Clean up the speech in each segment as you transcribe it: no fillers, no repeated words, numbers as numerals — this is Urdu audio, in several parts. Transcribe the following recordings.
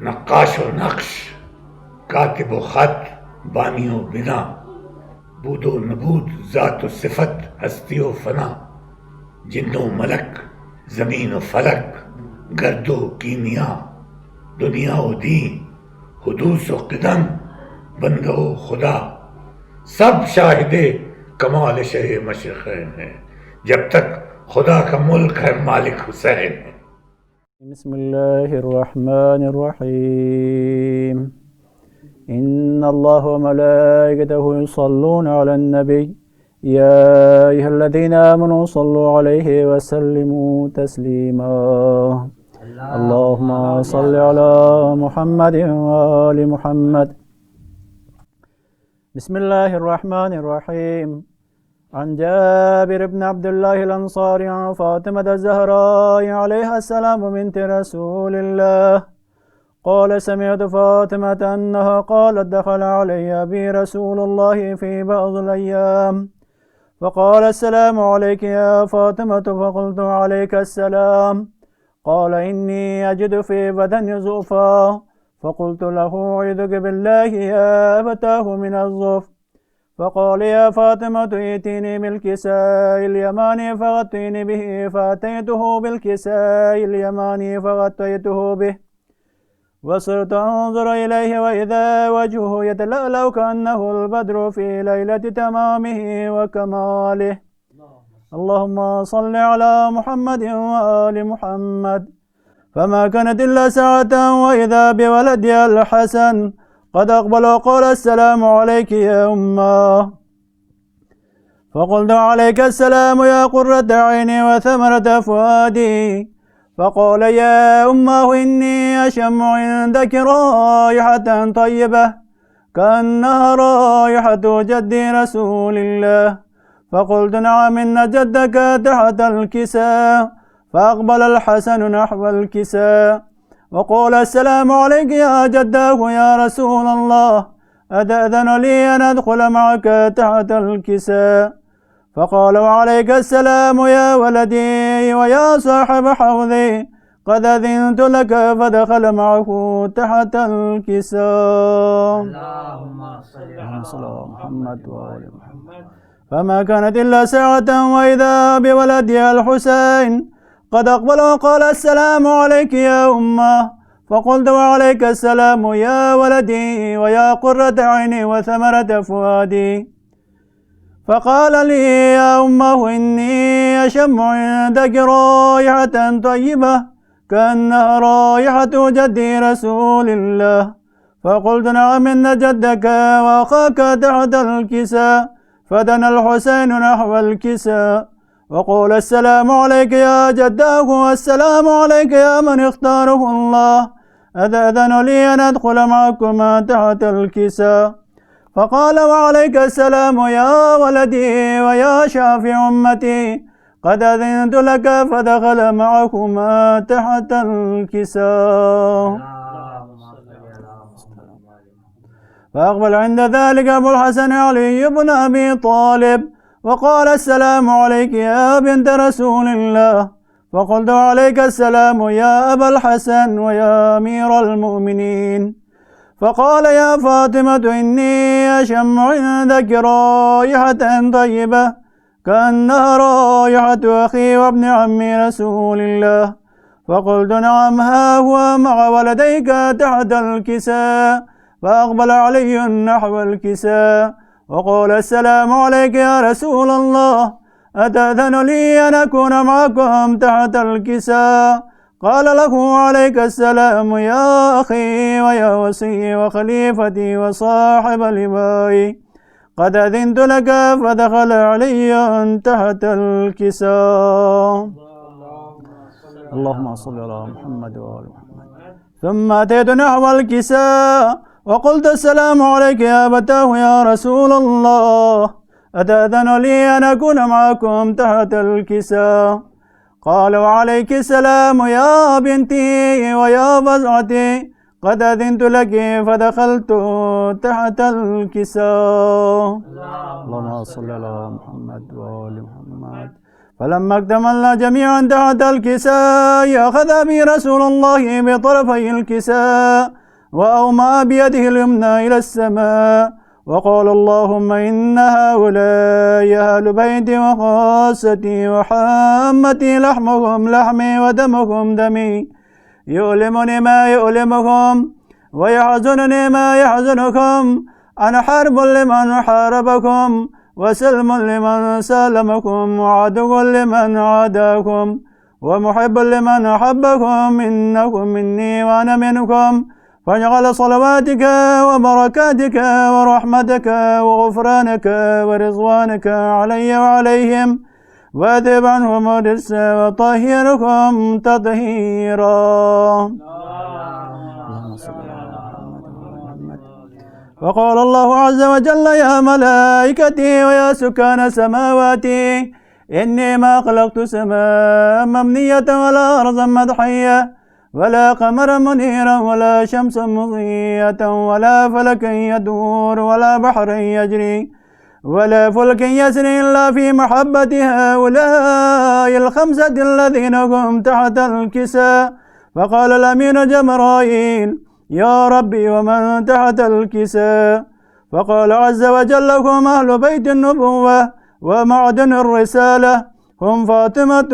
نقاش و نقش، کاتب و خط، بانی و بنا، بود و نبود، ذات و صفت، ہستی و فنا، جن و ملک، زمین و فلک، گرد و کیمیا، دنیا و دین، حدوث و قدم، بندہ و خدا، سب شاہد کمال شہ مشرقین ہے، جب تک خدا کا ملک ہے مالک حسین ہے۔ بسم الله الرحمن الرحيم. إن الله وملائكته يصلون على النبي يا أيها الذين آمنوا صلوا عليه وسلموا تسليما. اللهم صل على محمد وآل محمد. بسم الله الرحمن الرحيم. عن جابر بن عبد الله الأنصاري عن فاطمة الزهراء عليها السلام بنت رسول الله قال سمعت فاطمة أنها قالت دخل علي أبي رسول الله في بعض الأيام فقال السلام عليك يا فاطمة فقلت عليك السلام قال إني أجد في بدني زؤفا فقلت له أعيذك بالله يا أبتاه من الزؤف فقال يا فاطمة ائتيني بالكساء اليماني فغطيني به فأتيته بالكساء اليماني فغطيته به وصرت أنظر إليه وإذا وجهه يتلألأ كأنه البدر في ليلة تمامه وكماله. اللهم صل على محمد وآل محمد. فما كانت إلا ساعة وإذا بولدي الحسن قد أقبل وقال السلام عليك يا أماه فقلت عليك السلام يا قرة عيني وثمرة فؤادي فقال يا أماه إني أشم عندك رائحة طيبة كأنها رائحة جدي رسول الله فقلت نعم إن جدك تحت الكساء فأقبل الحسن نحو الكساء وقال السلام عليك يا جداه يا رسول الله أتأذن لي أن أدخل معك تحت الكساء فقال وعليك السلام يا ولدي ويا صاحب حوضي قد أذنت لك فدخل معه تحت الكساء. اللهم صل على محمد وآل محمد. فما كانت إلا ساعة وإذا بولدي الحسين قد أقبل وقال السلام عليك يا أمه فقلت وعليك السلام يا ولدي ويا قرة عيني وثمرة فؤادي فقال لي يا أمه إني أشم عندك رائحة طيبة كأنها رائحة جدي رسول الله فقلت نعم إن جدك وأخاك تحت الكساء فدنا الحسين نحو الكساء وقول السلام عليك يا جداه والسلام عليك يا من اختاره الله أتأذن لي أن أدخل معكما تحت الكساء فقال وعليك السلام يا ولدي ويا شافع أمتي قد أذنت لك فدخل معكما تحت الكساء. فأقبل عند ذلك أبو الحسن علي بن أبي طالب وقال السلام عليك يا بنت رسول الله فقلت عليك السلام يا أبا الحسن ويا أمير المؤمنين فقال يا فاطمة إني أشم عندك رائحة طيبة كأنها رائحة أخي وابن عم رسول الله فقلت نعم ها هو مع ولديك تحت الكساء فأقبل علي نحو الكساء وقال السلام عليك يا رسول الله أتأذن لي أن أكون معكم تحت الكساء قال له عليك السلام يا أخي ويا وصي وخليفتي وصاحب لوائي قد أذنت لك فدخل علي تحت الكساء. اللهم صل على محمد وآل محمد. ثم أتيت نحو الكساء وقلت السلام عليك يا أبتاه يا رسول الله أتأذن لي أن أكون معكم تحت الكساء قال وعليك السلام يا بنتي ويا فزعتي قد أذنت لك فدخلت تحت الكساء. اللهم صل على محمد وآل محمد. فلما اكتملنا جميعا تحت الكساء أخذ بي رسول الله بطرفي الكساء وأومأ بيده اليمنى إلى السماء وقال اللهم إن هؤلاء أهل بيتي وخاصتي وحامتي لحمهم لحمي ودمهم دمي يؤلمني ما يؤلمكم ويحزنني ما يحزنكم أنا حرب لمن حاربكم وسلم لمن سالمكم وعدو لمن عاداكم ومحب لمن أحبكم إنكم مني وأنا منكم فاجعل صلواتك وبركاتك ورحمتك وغفرانك ورضوانك علي وعليهم واذهب عنهم الرجس وطهركم تطهيرا. وقال الله عز وجل يا ملائكتي ويا سكان سماواتي إني ما خلقت سماء مبنية ولا أرضا مدحية ولا قمرا منيرا ولا شمسا مضيئة ولا فلكا يدور ولا بحرا يجري ولا فلك يسري إلا في محبة هؤلاء الخمسة الذين هم تحت الكساء. فقال الأمين جبرائيل يا ربي ومن تحت الكساء؟ فقال عز وجل هم أهل بيت النبوة ومعدن الرسالة هم فاطمة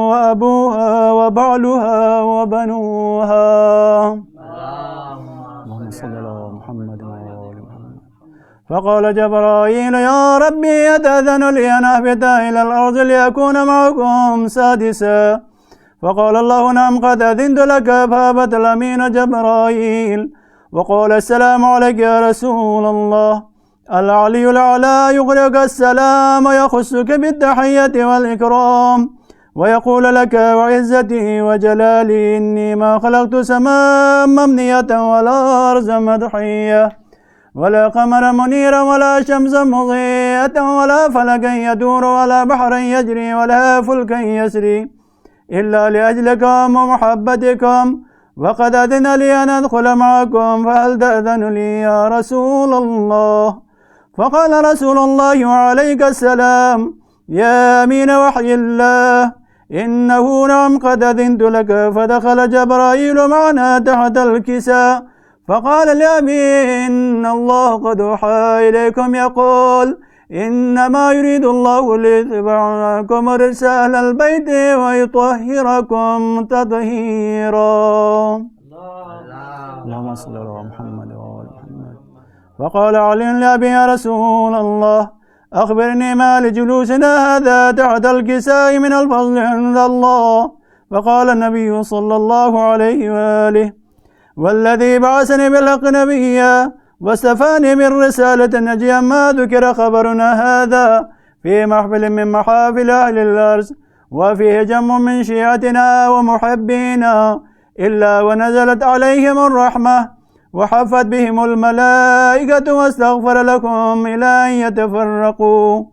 وأبوها وبعلها وبنوها. اللهم صل على محمد وآل محمد. فقال جبرائيل يا ربي أتأذن لي أن أهبط إلى الأرض لأكون معكم سادسا؟ فقال الله نعم قد أذنت لك. فهبط الأمين جبرائيل وقال السلام عليك يا رسول الله. العلي الأعلى يقرئك السلام ويخصك بالتحية والإكرام ويقول لك وعزتي وجلالي إني ما خلقت سماء مبنية ولا أرضا مدحية ولا قمرا منيرا ولا شمسا مضيئة ولا فلكا يدور ولا بحرا يجري ولا فلكا يسري إلا لأجلكم ومحبتكم وقد أذن لي أن أدخل معكم فهل تأذن لي يا رسول الله؟ فقال رسول الله عليك السلام يا أمين وحي الله إنه نعم قد أذنت لك. فدخل جبرائيل معنا تحت الكساء فقال الأمين الله قد أوحى إليكم يقول إنما يريد الله ليذهب عنكم الرجس أهل البيت ويطهركم تطهيرا. اللهم صل على محمد وآل محمد. فقال علي لأبي يا رسول الله أخبرني ما لجلوسنا هذا تحت الكساء من الفضل عند الله. فقال النبي صلى الله عليه وآله والذي بعثني بالحق نبيا واستفاني من رسالة نجيا ما ذكر خبرنا هذا في محفل من محافل أهل الأرض وفيه جم من شيعتنا ومحبينا إلا ونزلت عليهم الرحمة وحفت بهم الملائكة واستغفر لكم إلى أن يتفرقوا.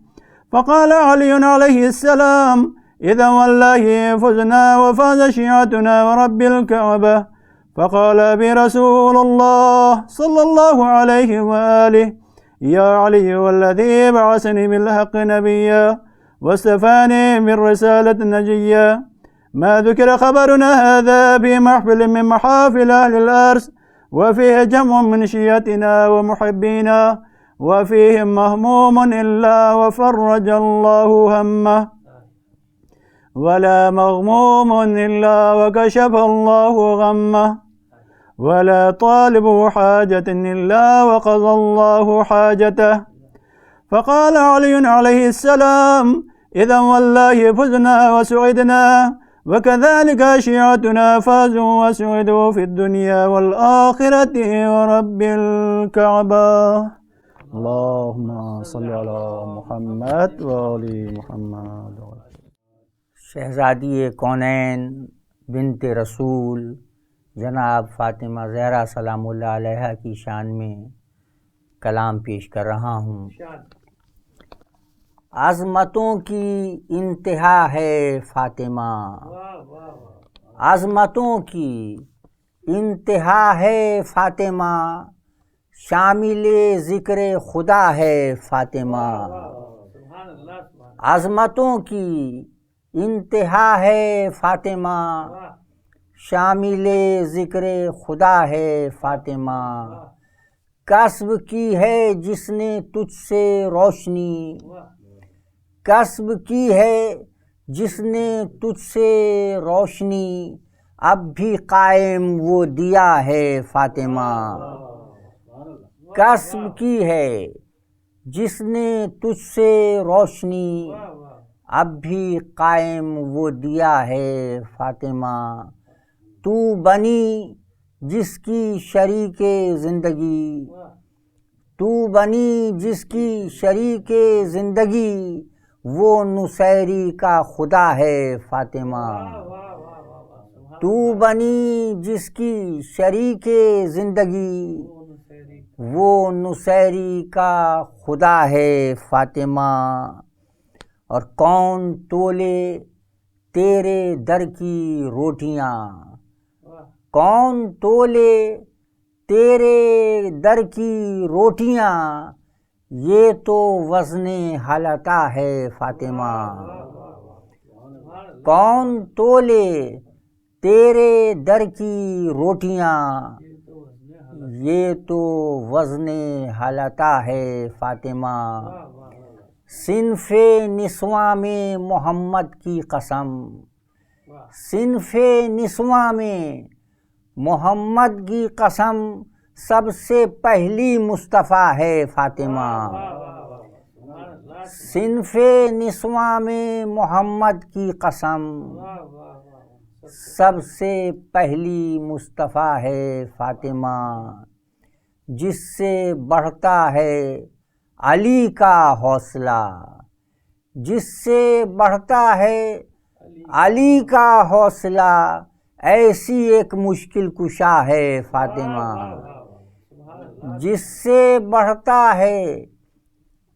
فقال علي عليه السلام إذا والله فزنا وفاز شيعتنا ورب الكعبة. فقال أبي رسول الله صلى الله عليه وآله يا علي والذي بعثني بالحق نبيا واستفاني من رسالة نجيا ما ذكر خبرنا هذا في محفل من محافل أهل الأرض وفيه جمع من شيعتنا ومحبينا وفيهم مهموم إلا وفرج الله همه ولا مغموم إلا وكشف الله غمه ولا طالب حاجة إلا وقضى الله حاجته. فقال علي عليه السلام إذا والله فزنا وسعدنا وكذلك شيعتنا فازوا وسعدوا في الدنيا والآخرة ورب الكعبة. اللهم صل على محمد وآل محمد. شہزادی کونین بنت رسول جناب فاطمہ زہرا سلام اللہ علیہ کی شان میں کلام پیش کر رہا ہوں. عظمتوں کی انتہا ہے فاطمہ، عظمتوں کی انتہا ہے فاطمہ، شامل ذکر خدا ہے فاطمہ. عظمتوں کی انتہا ہے فاطمہ، شامل ذکر خدا ہے فاطمہ، کسب کی ہے جس نے تجھ سے روشنی، کسب کی ہے جس نے تجھ سے روشنی، اب بھی قائم وہ دیا ہے فاطمہ، کسب کی ہے جس نے تجھ سے روشنی، اب بھی قائم وہ دیا ہے فاطمہ، تو بنی جس کی شریک زندگی، تو بنی جس کی شریک زندگی، وہ نصیری کا خدا ہے فاطمہ، تو بنی جس کی شریک زندگی، وہ نصیری کا خدا ہے فاطمہ، اور کون تولے تیرے در کی روٹیاں، کون تولے تیرے در کی روٹیاں، یہ تو وزن حالتا ہے فاطمہ، کون تولے تیرے در کی روٹیاں، یہ تو وزن حالتا ہے فاطمہ، صنف نسواں میں محمد کی قسم، صنف نسواں میں محمد کی قسم، سب سے پہلی مصطفیٰ ہے فاطمہ، صنف نسواں میں محمد کی قسم، سب سے پہلی مصطفیٰ ہے فاطمہ، جس سے بڑھتا ہے علی کا حوصلہ، جس سے بڑھتا ہے علی کا حوصلہ، ایسی ایک مشکل کشا ہے فاطمہ، جس سے بڑھتا ہے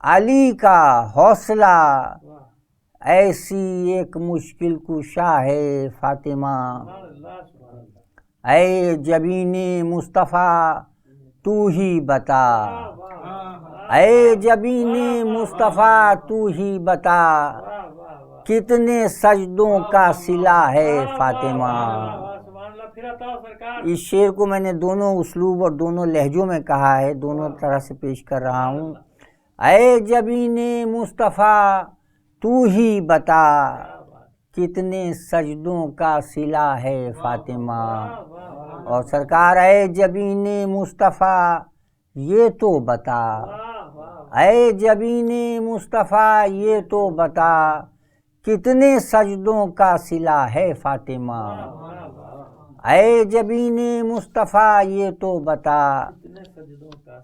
علی کا حوصلہ، ایسی ایک مشکل کشا ہے فاطمہ، اے جبین مصطفیٰ تو ہی بتا، اے جبین مصطفیٰ تو ہی بتا، کتنے سجدوں کا صلہ ہے فاطمہ۔ اس شعر کو میں نے دونوں اسلوب اور دونوں لہجوں میں کہا ہے، دونوں طرح سے پیش کر رہا ہوں۔ اے جبین مصطفیٰ تو ہی بتا، کتنے سجدوں کا صلہ ہے فاطمہ، اور سرکار اے جبین مصطفیٰ یہ تو بتا، اے جبین مصطفیٰ یہ تو بتا، کتنے سجدوں کا صلہ ہے فاطمہ، اے جبین مصطفیٰ یہ تو بتا،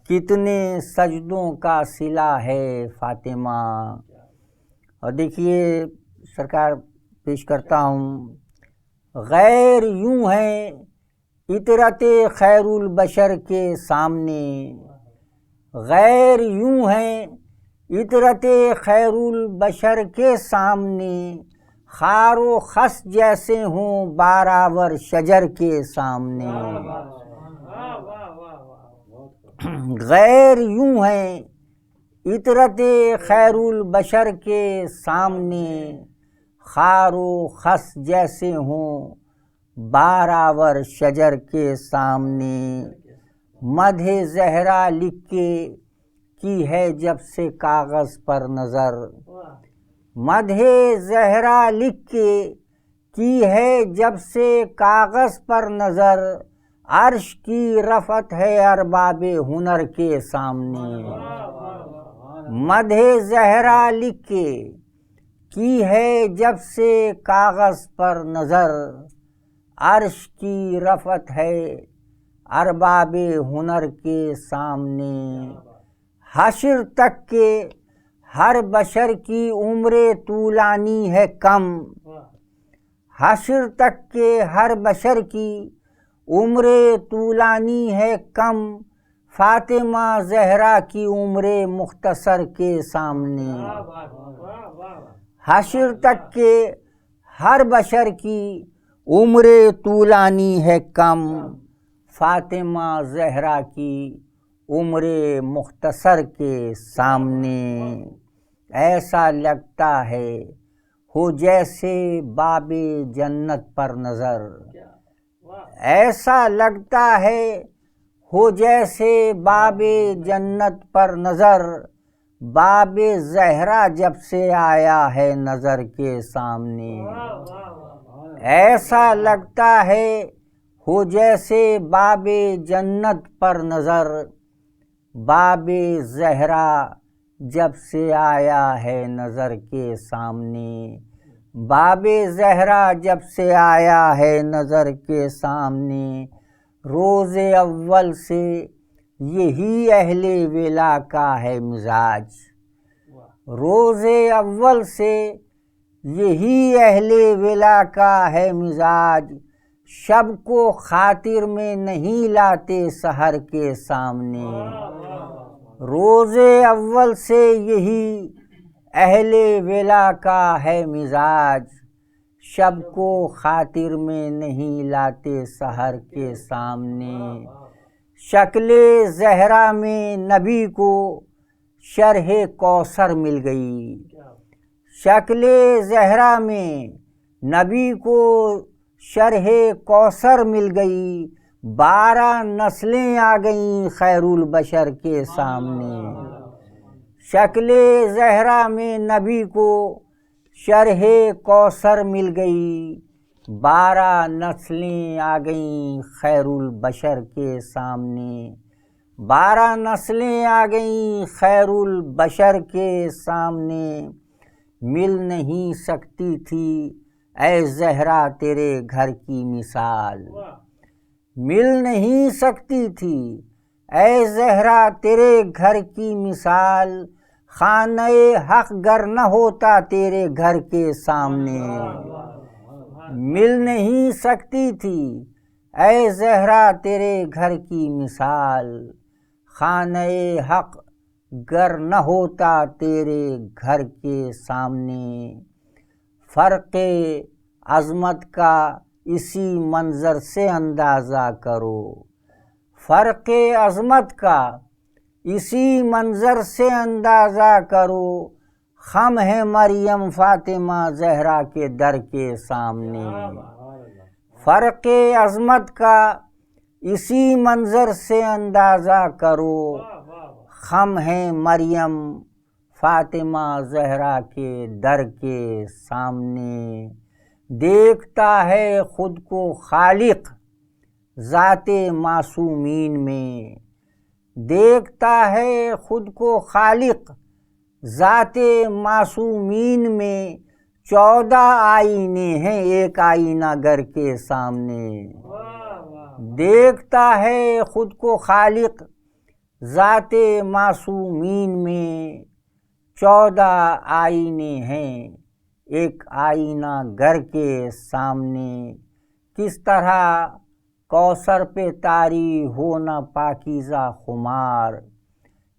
کتنے سجدوں کا صلہ ہے فاطمہ۔ اور دیکھیے سرکار پیش کرتا ہوں، غیر یوں ہے اطرت خیر البشر کے سامنے، غیر یوں ہے اطرت خیر البشر کے سامنے، خار و خس جیسے ہوں بارآور شجر کے سامنے، غیر یوں ہے اطرت خیر البشر کے سامنے، خار و خس جیسے ہوں بارآور شجر کے سامنے، مدح زہرا لکھ کے کی ہے جب سے کاغذ پر نظر، مدح زہرا لکھ کے کی ہے جب سے کاغذ پر نظر، عرش کی رفعت ہے ارباب ہنر کے سامنے، مدح زہرا لکھ کے کی ہے جب سے کاغذ پر نظر، عرش کی رفعت ہے ارباب ہنر کے سامنے، حشر تک کے ہر بشر کی عمر طولانی ہے کم، حشر تک کے ہر بشر کی عمر طولانی ہے کم، فاطمہ زہرا کی عمر مختصر کے سامنے، حشر تک کے ہر بشر کی عمر طولانی ہے کم، فاطمہ زہرا کی عمر مختصر کے سامنے، ایسا لگتا ہے ہو جیسے باب جنت پر نظر، ایسا لگتا ہے ہو جیسے باب جنت پر نظر، باب زہرا جب سے آیا ہے نظر کے سامنے، ایسا لگتا ہے ہو جیسے باب جنت پر نظر، باب زہرا جب سے آیا ہے نظر کے سامنے، باب زہرا جب سے آیا ہے نظر کے سامنے، روز اول سے یہی اہل ولا کا ہے مزاج، روز اول سے یہی اہل ولا کا ہے مزاج، شب کو خاطر میں نہیں لاتے سحر کے سامنے، روز اول سے یہی اہل ولا کا ہے مزاج، شب کو خاطر میں نہیں لاتے سحر کے سامنے، شکل زہرا میں نبی کو شرح کوثر مل گئی، شکل زہرا میں نبی کو شرح کوثر مل گئی، 12 نسلیں آ گئیں خیر البشر کے سامنے، شکل زہرا میں نبی کو شرح کوثر مل گئی، 12 نسلیں آ گئیں خیر البشر کے سامنے، 12 نسلیں آ گئیں خیر البشر کے سامنے، مل نہیں سکتی تھی اے زہرا تیرے گھر کی مثال، مل نہیں سکتی تھی اے زہرا تیرے گھر کی مثال، خانہ حق گر نہ ہوتا تیرے گھر کے سامنے، مل نہیں سکتی تھی اے زہرا تیرے گھر کی مثال، خانہ حق گر نہ ہوتا تیرے گھر کے سامنے، فرق عظمت کا اسی منظر سے اندازہ کرو، فرق عظمت کا اسی منظر سے اندازہ کرو، خم ہے مریم فاطمہ زہرا کے در کے سامنے، فرق عظمت کا اسی منظر سے اندازہ کرو، خم ہے مریم فاطمہ زہرا کے در کے سامنے، دیکھتا ہے خود کو خالق ذات معصومین میں، دیکھتا ہے خود کو خالق ذات معصومین میں، 14 آئینے ہیں ایک آئینہ گر کے سامنے، دیکھتا ہے خود کو خالق ذات معصومین میں، 14 آئینے ہیں ایک آئینہ گر کے سامنے، کس طرح کوثر پہ طاری ہو نہ پاکیزہ خمار،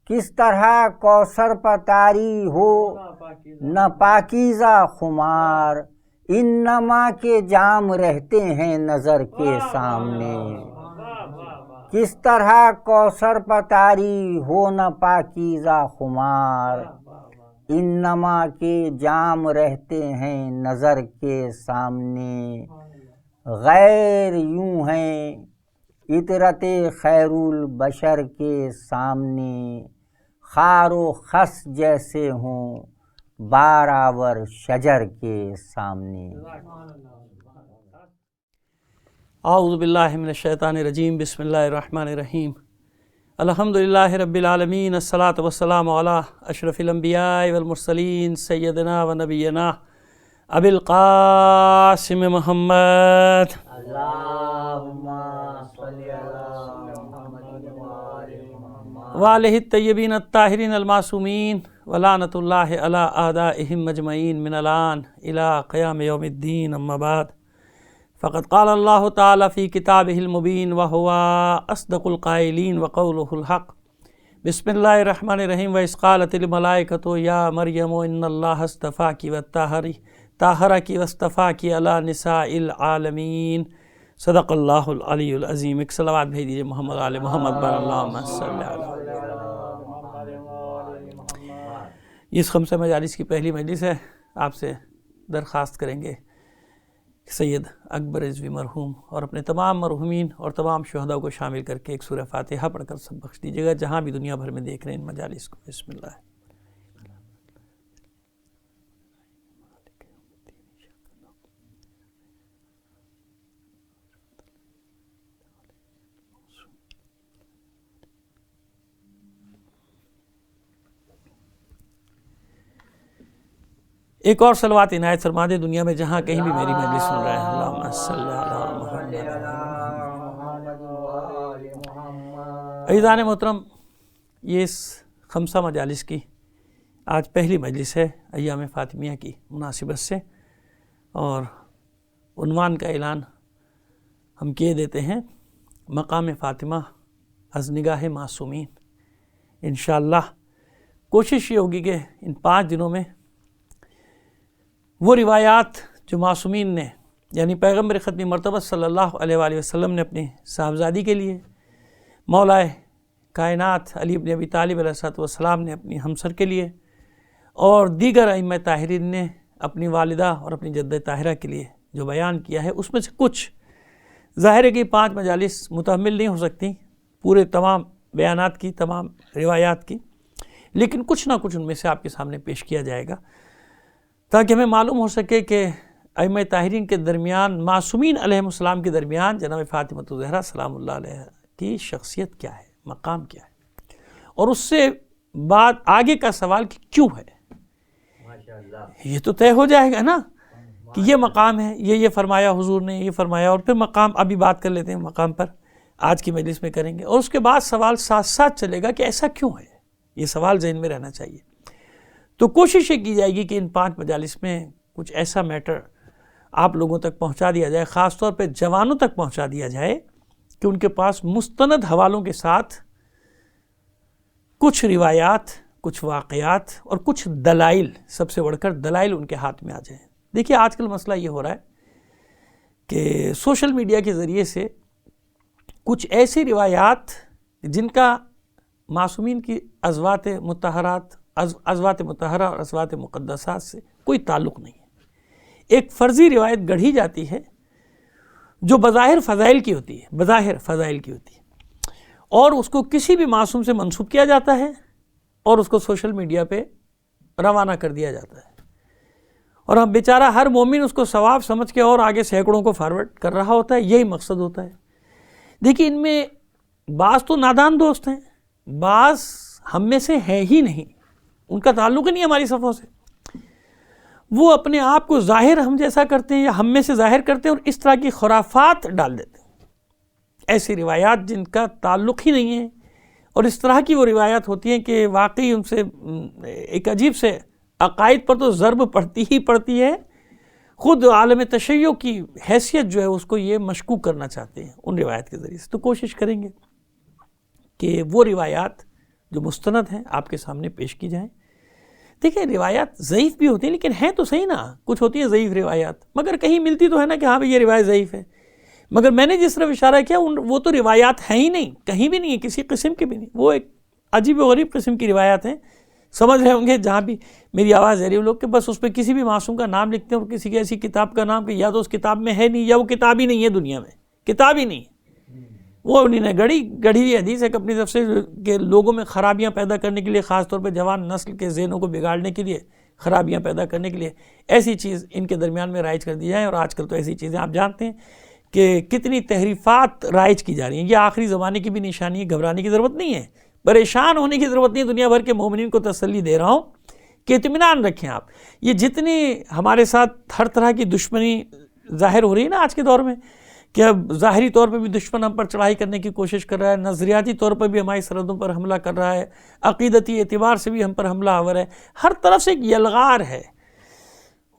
کس طرح کوثر پہ طاری ہو نہ پاکیزہ خمار، انما کے جام رہتے ہیں نظر کے سامنے، کس طرح کوثر پہ طاری ہو نہ پاکیزہ خمار، انما کے جام رہتے ہیں نظر کے سامنے، غیر یوں ہیں عطرت خیر البشر کے سامنے، خار و خس جیسے ہوں بارآور شجر کے سامنے۔ اعوذ باللہ من الشیطان الرجیم، بسم اللہ الرحمن الرحیم، الحمدللہ رب العالمین، الصلاۃ والسلام علی اشرف الانبیاء والمرسلین، سیدنا و نبینا ابی القاسم محمد اللہم صلی علی محمد وآلہ الطیبین الطاہرین المعصومین، ولعنۃ اللہ علی اعدائہم اجمعین من الآن الی قیام یوم الدین، اما بعد، فقد قال اللہ تعالی فی کتابہ المبین وہو اصدق القائلین وقولہ الحق، بسم اللہ الرحمن الرحیم، وَإِذْ قَالَتِ الْمَلَائِكَةُ يَا مَرْيَمُ إِنَّ اللَّهَ اصْطَفَاكِ طَاهَرَكِ وَاصْطَفَاكِ عَلَى نِسَاءِ الْعَالَمِينَ۔ صدق اللہ العلی العظیم۔ ایک صلوات بھیج دیجیے محمد آل محمد بر اللہم صلی علی۔ اس خمسہ مجالس کی پہلی مجلس ہے، آپ سے درخواست کریں گے سید اکبر رضوی مرحوم اور اپنے تمام مرحومین اور تمام شہداء کو شامل کر کے ایک سورہ فاتحہ پڑھ کر سب بخش دیجیے گا جہاں بھی دنیا بھر میں دیکھ رہے ہیں ان مجالس کو. بسم اللہ. ایک اور صلوات عنایت فرما دے دنیا میں جہاں کہیں بھی میری مجلس سن رہا ہے. اللہم صلی علی محمد. عزیزان محترم، یہ اس خمسہ مجالس کی آج پہلی مجلس ہے ایام فاطمیہ کی مناسبت سے، اور عنوان کا اعلان ہم کیے دیتے ہیں مقام فاطمہ از نگاہ معصومین. انشاءاللہ کوشش یہ ہوگی کہ ان 5 دنوں میں وہ روایات جو معصومین نے یعنی پیغمبر ختمی مرتبہ صلی اللہ علیہ وآلہ وسلم نے اپنی صاحبزادی کے لیے، مولا کائنات علی بن ابی طالب علیہ السلام نے اپنی ہمسر کے لیے، اور دیگر ائمہ طاہرین نے اپنی والدہ اور اپنی جدہ طاہرہ کے لیے جو بیان کیا ہے، اس میں سے کچھ ظاہر ہے کہ 5 مجالس متحمل نہیں ہو سکتی پورے تمام بیانات کی، تمام روایات کی، لیکن کچھ نہ کچھ ان میں سے آپ کے سامنے پیش کیا جائے گا تاکہ ہمیں معلوم ہو سکے کہ ائمہ طاہرین کے درمیان، معصومین علیہم السلام کے درمیان جناب فاطمہ الزہرا سلام اللہ علیہ کی شخصیت کیا ہے، مقام کیا ہے، اور اس سے بعد آگے کا سوال کہ کیوں ہے. یہ تو طے ہو جائے گا نا کہ یہ مقام ہے، یہ فرمایا حضور نے، یہ فرمایا، اور پھر مقام ابھی بات کر لیتے ہیں مقام پر آج کی مجلس میں کریں گے، اور اس کے بعد سوال ساتھ ساتھ چلے گا کہ ایسا کیوں ہے. یہ سوال ذہن میں رہنا چاہیے. تو کوشش یہ کی جائے گی کہ ان 5 مجالس میں کچھ ایسا میٹر آپ لوگوں تک پہنچا دیا جائے، خاص طور پہ جوانوں تک پہنچا دیا جائے کہ ان کے پاس مستند حوالوں کے ساتھ کچھ روایات، کچھ واقعات اور کچھ دلائل، سب سے بڑھ کر دلائل ان کے ہاتھ میں آ جائیں. دیکھیے آج کل مسئلہ یہ ہو رہا ہے کہ سوشل میڈیا کے ذریعے سے کچھ ایسی روایات جن کا معصومین کی ازواج مطہرہ اور ازواج مقدسات سے کوئی تعلق نہیں ہے، ایک فرضی روایت گڑھی جاتی ہے جو بظاہر فضائل کی ہوتی ہے، اور اس کو کسی بھی معصوم سے منسوب کیا جاتا ہے اور اس کو سوشل میڈیا پہ روانہ کر دیا جاتا ہے، اور ہم بیچارہ ہر مومن اس کو ثواب سمجھ کے اور آگے سینکڑوں کو فارورڈ کر رہا ہوتا ہے. یہی مقصد ہوتا ہے. دیکھیے ان میں بعض تو نادان دوست ہیں، بعض ہم میں سے ہیں ہی نہیں، ان کا تعلق ہی نہیں ہماری صفوں سے، وہ اپنے آپ کو ظاہر ہم جیسا کرتے ہیں یا ہم میں سے ظاہر کرتے ہیں اور اس طرح کی خرافات ڈال دیتے ہیں، ایسی روایات جن کا تعلق ہی نہیں ہے، اور اس طرح کی وہ روایات ہوتی ہیں کہ واقعی ان سے ایک عجیب سے عقائد پر تو ضرب پڑتی ہی پڑتی ہے. خود عالم تشیع کی حیثیت جو ہے اس کو یہ مشکوک کرنا چاہتے ہیں ان روایات کے ذریعے سے. تو کوشش کریں گے کہ وہ روایات جو مستند ہیں آپ کے سامنے پیش کی جائیں. دیکھیں روایات ضعیف بھی ہوتی ہیں لیکن ہیں تو صحیح نا، کچھ ہوتی ہیں ضعیف روایات مگر کہیں ملتی تو ہے نا کہ ہاں بھئی یہ روایت ضعیف ہے، مگر میں نے جس طرف اشارہ کیا وہ تو روایات ہیں ہی نہیں، کہیں بھی نہیں ہے، کسی قسم کی بھی نہیں، وہ ایک عجیب و غریب قسم کی روایات ہیں. سمجھ رہے ہوں گے جہاں بھی میری آواز ہے لوگ کہ بس اس پہ کسی بھی معصوم کا نام لکھتے ہیں اور کسی کی ایسی کتاب کا نام کہ یا تو اس کتاب میں ہے نہیں یا وہ کتاب ہی نہیں ہے، دنیا میں کتاب ہی نہیں ہے، وہ انہوں نے گڑھی ہوئی حدیث ہے کہ اپنی طرف سے کہ لوگوں میں خرابیاں پیدا کرنے کے لیے، خاص طور پہ جوان نسل کے ذہنوں کو بگاڑنے کے لیے، خرابیاں پیدا کرنے کے لیے ایسی چیز ان کے درمیان میں رائج کر دی جائے. اور آج کل تو ایسی چیزیں آپ جانتے ہیں کہ کتنی تحریفات رائج کی جا رہی ہیں. یہ آخری زمانے کی بھی نشانی ہے، گھبرانے کی ضرورت نہیں ہے، پریشان ہونے کی ضرورت نہیں ہے. دنیا بھر کے مومنین کو تسلی دے رہا ہوں کہ اطمینان رکھیں آپ. یہ جتنی ہمارے ساتھ ہر طرح کی دشمنی ظاہر ہو رہی ہے نا آج کے دور میں، کہ اب ظاہری طور پہ بھی دشمن ہم پر چڑھائی کرنے کی کوشش کر رہا ہے، نظریاتی طور پر بھی ہماری سرحدوں پر حملہ کر رہا ہے، عقیدتی اعتبار سے بھی ہم پر حملہ آور ہے، ہر طرف سے ایک یلغار ہے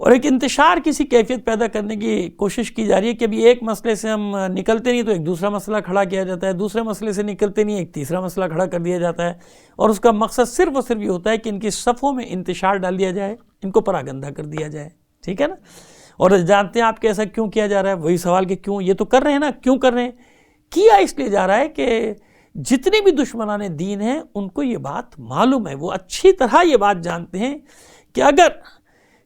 اور ایک انتشار کسی کیفیت پیدا کرنے کی کوشش کی جا رہی ہے کہ ابھی ایک مسئلے سے ہم نکلتے نہیں تو ایک دوسرا مسئلہ کھڑا کیا جاتا ہے، دوسرے مسئلے سے نکلتے نہیں ایک تیسرا مسئلہ کھڑا کر دیا جاتا ہے، اور اس کا مقصد صرف اور صرف یہ ہوتا ہے کہ ان کی صفوں میں انتشار ڈال دیا جائے، ان کو پراگندہ کر دیا جائے. ٹھیک ہے نا؟ اور جانتے ہیں آپ کہ ایسا کیوں کیا جا رہا ہے؟ وہی سوال کہ کیوں، یہ تو کر رہے ہیں نا، کیوں کر رہے ہیں؟ کیا اس لیے جا رہا ہے کہ جتنے بھی دشمنان دین ہیں ان کو یہ بات معلوم ہے، وہ اچھی طرح یہ بات جانتے ہیں کہ اگر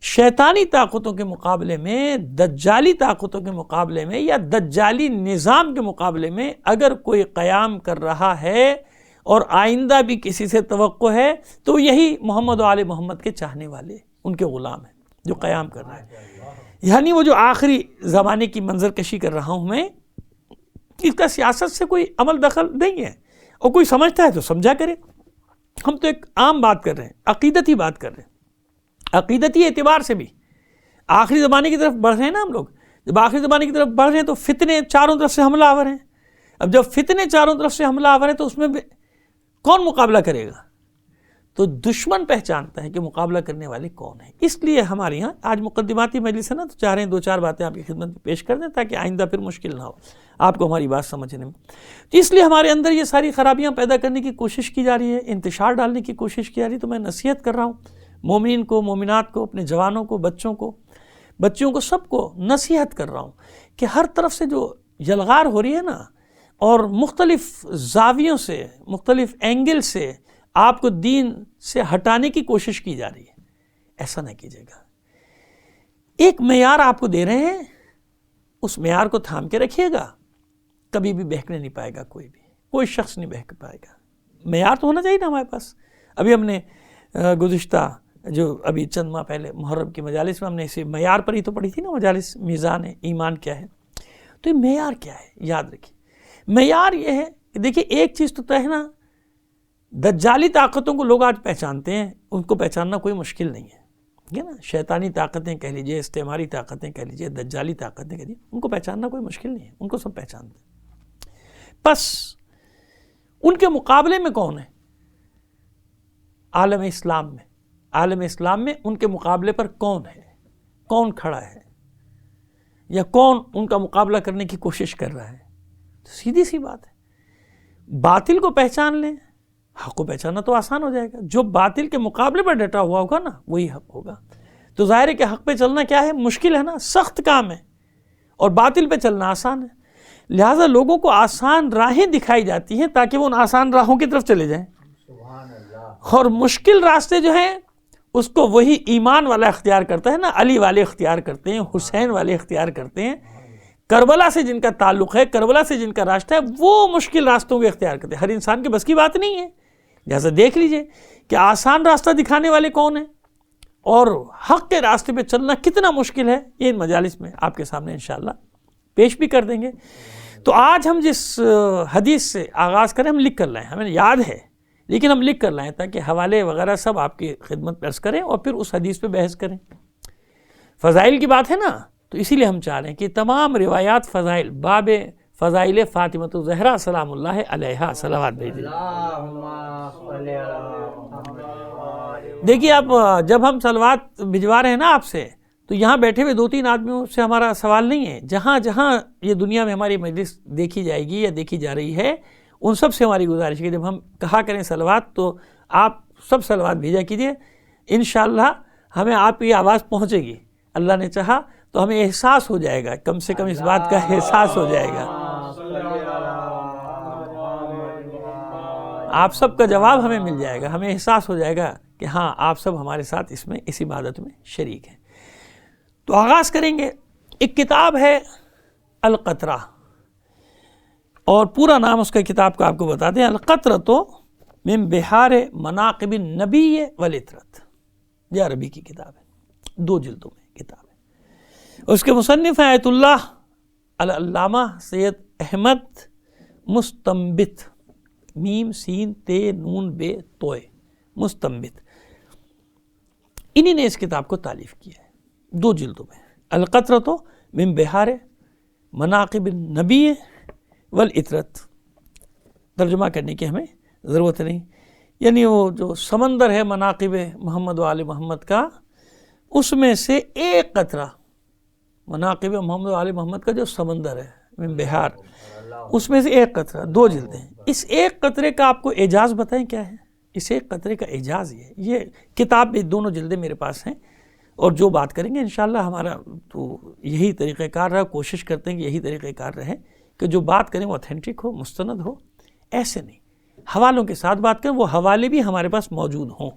شیطانی طاقتوں کے مقابلے میں، دجالی طاقتوں کے مقابلے میں، یا دجالی نظام کے مقابلے میں اگر کوئی قیام کر رہا ہے اور آئندہ بھی کسی سے توقع ہے تو یہی محمد و آل محمد کے چاہنے والے، ان کے غلام ہیں جو قیام کر رہے ہیں. یعنی وہ جو آخری زمانے کی منظر کشی کر رہا ہوں میں، اس کا سیاست سے کوئی عمل دخل نہیں ہے، اور کوئی سمجھتا ہے تو سمجھا کرے. ہم تو ایک عام بات کر رہے ہیں، عقیدتی بات کر رہے ہیں. عقیدتی اعتبار سے بھی آخری زمانے کی طرف بڑھ رہے ہیں نا ہم لوگ. جب آخری زمانے کی طرف بڑھ رہے ہیں تو فتنے چاروں طرف سے حملہ آور ہیں. اب جب فتنے چاروں طرف سے حملہ آور ہیں تو اس میں کون مقابلہ کرے گا؟ تو دشمن پہچانتا ہے کہ مقابلہ کرنے والے کون ہیں. اس لیے ہمارے یہاں آج مقدماتی مجلس ہے نا، تو چاہ رہے ہیں 2-4 باتیں آپ کی خدمت میں پیش کر دیں تاکہ آئندہ پھر مشکل نہ ہو آپ کو ہماری بات سمجھنے میں. تو اس لیے ہمارے اندر یہ ساری خرابیاں پیدا کرنے کی کوشش کی جا رہی ہے، انتشار ڈالنے کی کوشش کی جا رہی ہے. تو میں نصیحت کر رہا ہوں مومنین کو، مومنات کو، اپنے جوانوں کو، بچوں کو سب کو نصیحت کر رہا ہوں کہ ہر طرف سے جو یلغار ہو رہی ہے نا، اور مختلف زاویوں سے، مختلف اینگل سے آپ کو دین سے ہٹانے کی کوشش کی جا رہی ہے، ایسا نہ کیجیے گا. ایک معیار آپ کو دے رہے ہیں، اس معیار کو تھام کے رکھیے گا، کبھی بھی بہکنے نہیں پائے گا، کوئی شخص نہیں بہک پائے گا. معیار تو ہونا چاہیے نا ہمارے پاس. ابھی ہم نے گزشتہ جو ابھی چند ماہ پہلے محرم کی مجالس میں ہم نے اسی معیار پر ہی تو پڑھی تھی نا مجالس، میزان ایمان کیا ہے. تو یہ معیار کیا ہے یاد رکھیے. معیار یہ ہے کہ دیکھیے ایک چیز تو ہے نا، دجالی طاقتوں کو لوگ آج پہچانتے ہیں، ان کو پہچاننا کوئی مشکل نہیں ہے نا. شیطانی طاقتیں کہہ لیجئے، استعماری طاقتیں کہہ لیجئے، دجالی طاقتیں کہہ لیجئے، ان کو پہچاننا کوئی مشکل نہیں ہے، ان کو سب پہچانتے ہیں. بس ان کے مقابلے میں کون ہے؟ عالم اسلام میں ان کے مقابلے پر کون ہے، کون کھڑا ہے، یا کون ان کا مقابلہ کرنے کی کوشش کر رہا ہے. تو سیدھی سی بات ہے، باطل کو پہچان لیں، حق کو پہچاننا تو آسان ہو جائے گا. جو باطل کے مقابلے پر ڈٹا ہوا ہوگا نا وہی حق ہوگا. تو ظاہر ہے کہ حق پہ چلنا کیا ہے، مشکل ہے نا، سخت کام ہے، اور باطل پہ چلنا آسان ہے. لہٰذا لوگوں کو آسان راہیں دکھائی جاتی ہیں تاکہ وہ ان آسان راہوں کی طرف چلے جائیں، اور مشکل راستے جو ہیں اس کو وہی ایمان والا اختیار کرتا ہے نا. علی والے اختیار کرتے ہیں، حسین والے اختیار کرتے ہیں، کربلا سے جن کا تعلق ہے، کربلا سے جن کا راستہ ہے، وہ مشکل راستوں کو اختیار کرتے ہیں. ہر انسان کے بس کی بات نہیں ہے. لہٰذا دیکھ لیجئے کہ آسان راستہ دکھانے والے کون ہیں اور حق کے راستے پہ چلنا کتنا مشکل ہے. یہ ان مجالس میں آپ کے سامنے انشاءاللہ پیش بھی کر دیں گے. تو آج ہم جس حدیث سے آغاز کریں، ہم لکھ کر لائیں، ہمیں یاد ہے لیکن ہم لکھ کر لائیں تاکہ حوالے وغیرہ سب آپ کی خدمت پیش کریں اور پھر اس حدیث پہ بحث کریں. فضائل کی بات ہے نا، تو اسی لیے ہم چاہ رہے ہیں کہ تمام روایات فضائل، باب فضائل فاطمۃ الزہرا سلام اللہ علیہا صلوات بھیجیں. دیکھیے آپ جب ہم صلوات بھجوا رہے ہیں نا آپ سے، تو یہاں بیٹھے ہوئے 2-3 آدمیوں سے ہمارا سوال نہیں ہے. جہاں جہاں یہ دنیا میں ہماری مجلس دیکھی جائے گی یا دیکھی جا رہی ہے، ان سب سے ہماری گزارش ہے کہ جب ہم کہا کریں صلوات تو آپ سب صلوات بھیجا کیجیے. انشاءاللہ ہمیں آپ کی آواز پہنچے گی، اللہ نے چاہا تو ہمیں احساس ہو جائے گا، کم سے کم اس بات کا احساس ہو جائے گا. آپ سب کا جواب ہمیں مل جائے گا، ہمیں احساس ہو جائے گا کہ ہاں آپ سب ہمارے ساتھ اس عبادت میں شریک ہیں. تو آغاز کریں گے. ایک کتاب ہے القطرہ، اور پورا نام اس کا کتاب کا آپ کو بتا دیں، القطرۃ من بحار مناقب النبی والعطرت. یہ عربی کی کتاب ہے، 2 جلدوں میں کتاب ہے. اس کے مصنف ہیں آیت اللہ العلامہ سید احمد مستنبت، میم سین تے نون بے توئے، مستنبت. انہی نے اس کتاب کو تالیف کیا ہے 2 جلدوں میں. القطرۃ من بحار مناقب النبی والعطرت. ترجمہ کرنے کی ہمیں ضرورت نہیں، یعنی وہ جو سمندر ہے مناقب محمد و آل محمد کا، اس میں سے ایک قطرہ، مناقب محمد و آل محمد کا جو سمندر ہے من بحار، اس میں سے ایک قطرہ، 2 جلدیں. اس ایک قطرے کا آپ کو اعجاز بتائیں کیا ہے؟ اس ایک قطرے کا اعجاز یہ کتاب بھی 2 جلدیں میرے پاس ہیں، اور جو بات کریں گے انشاءاللہ ہمارا تو یہی طریقہ کار رہا، کوشش کرتے ہیں کہ یہی طریقہ کار رہے کہ جو بات کریں وہ اتھینٹک ہو، مستند ہو. ایسے نہیں، حوالوں کے ساتھ بات کریں، وہ حوالے بھی ہمارے پاس موجود ہوں.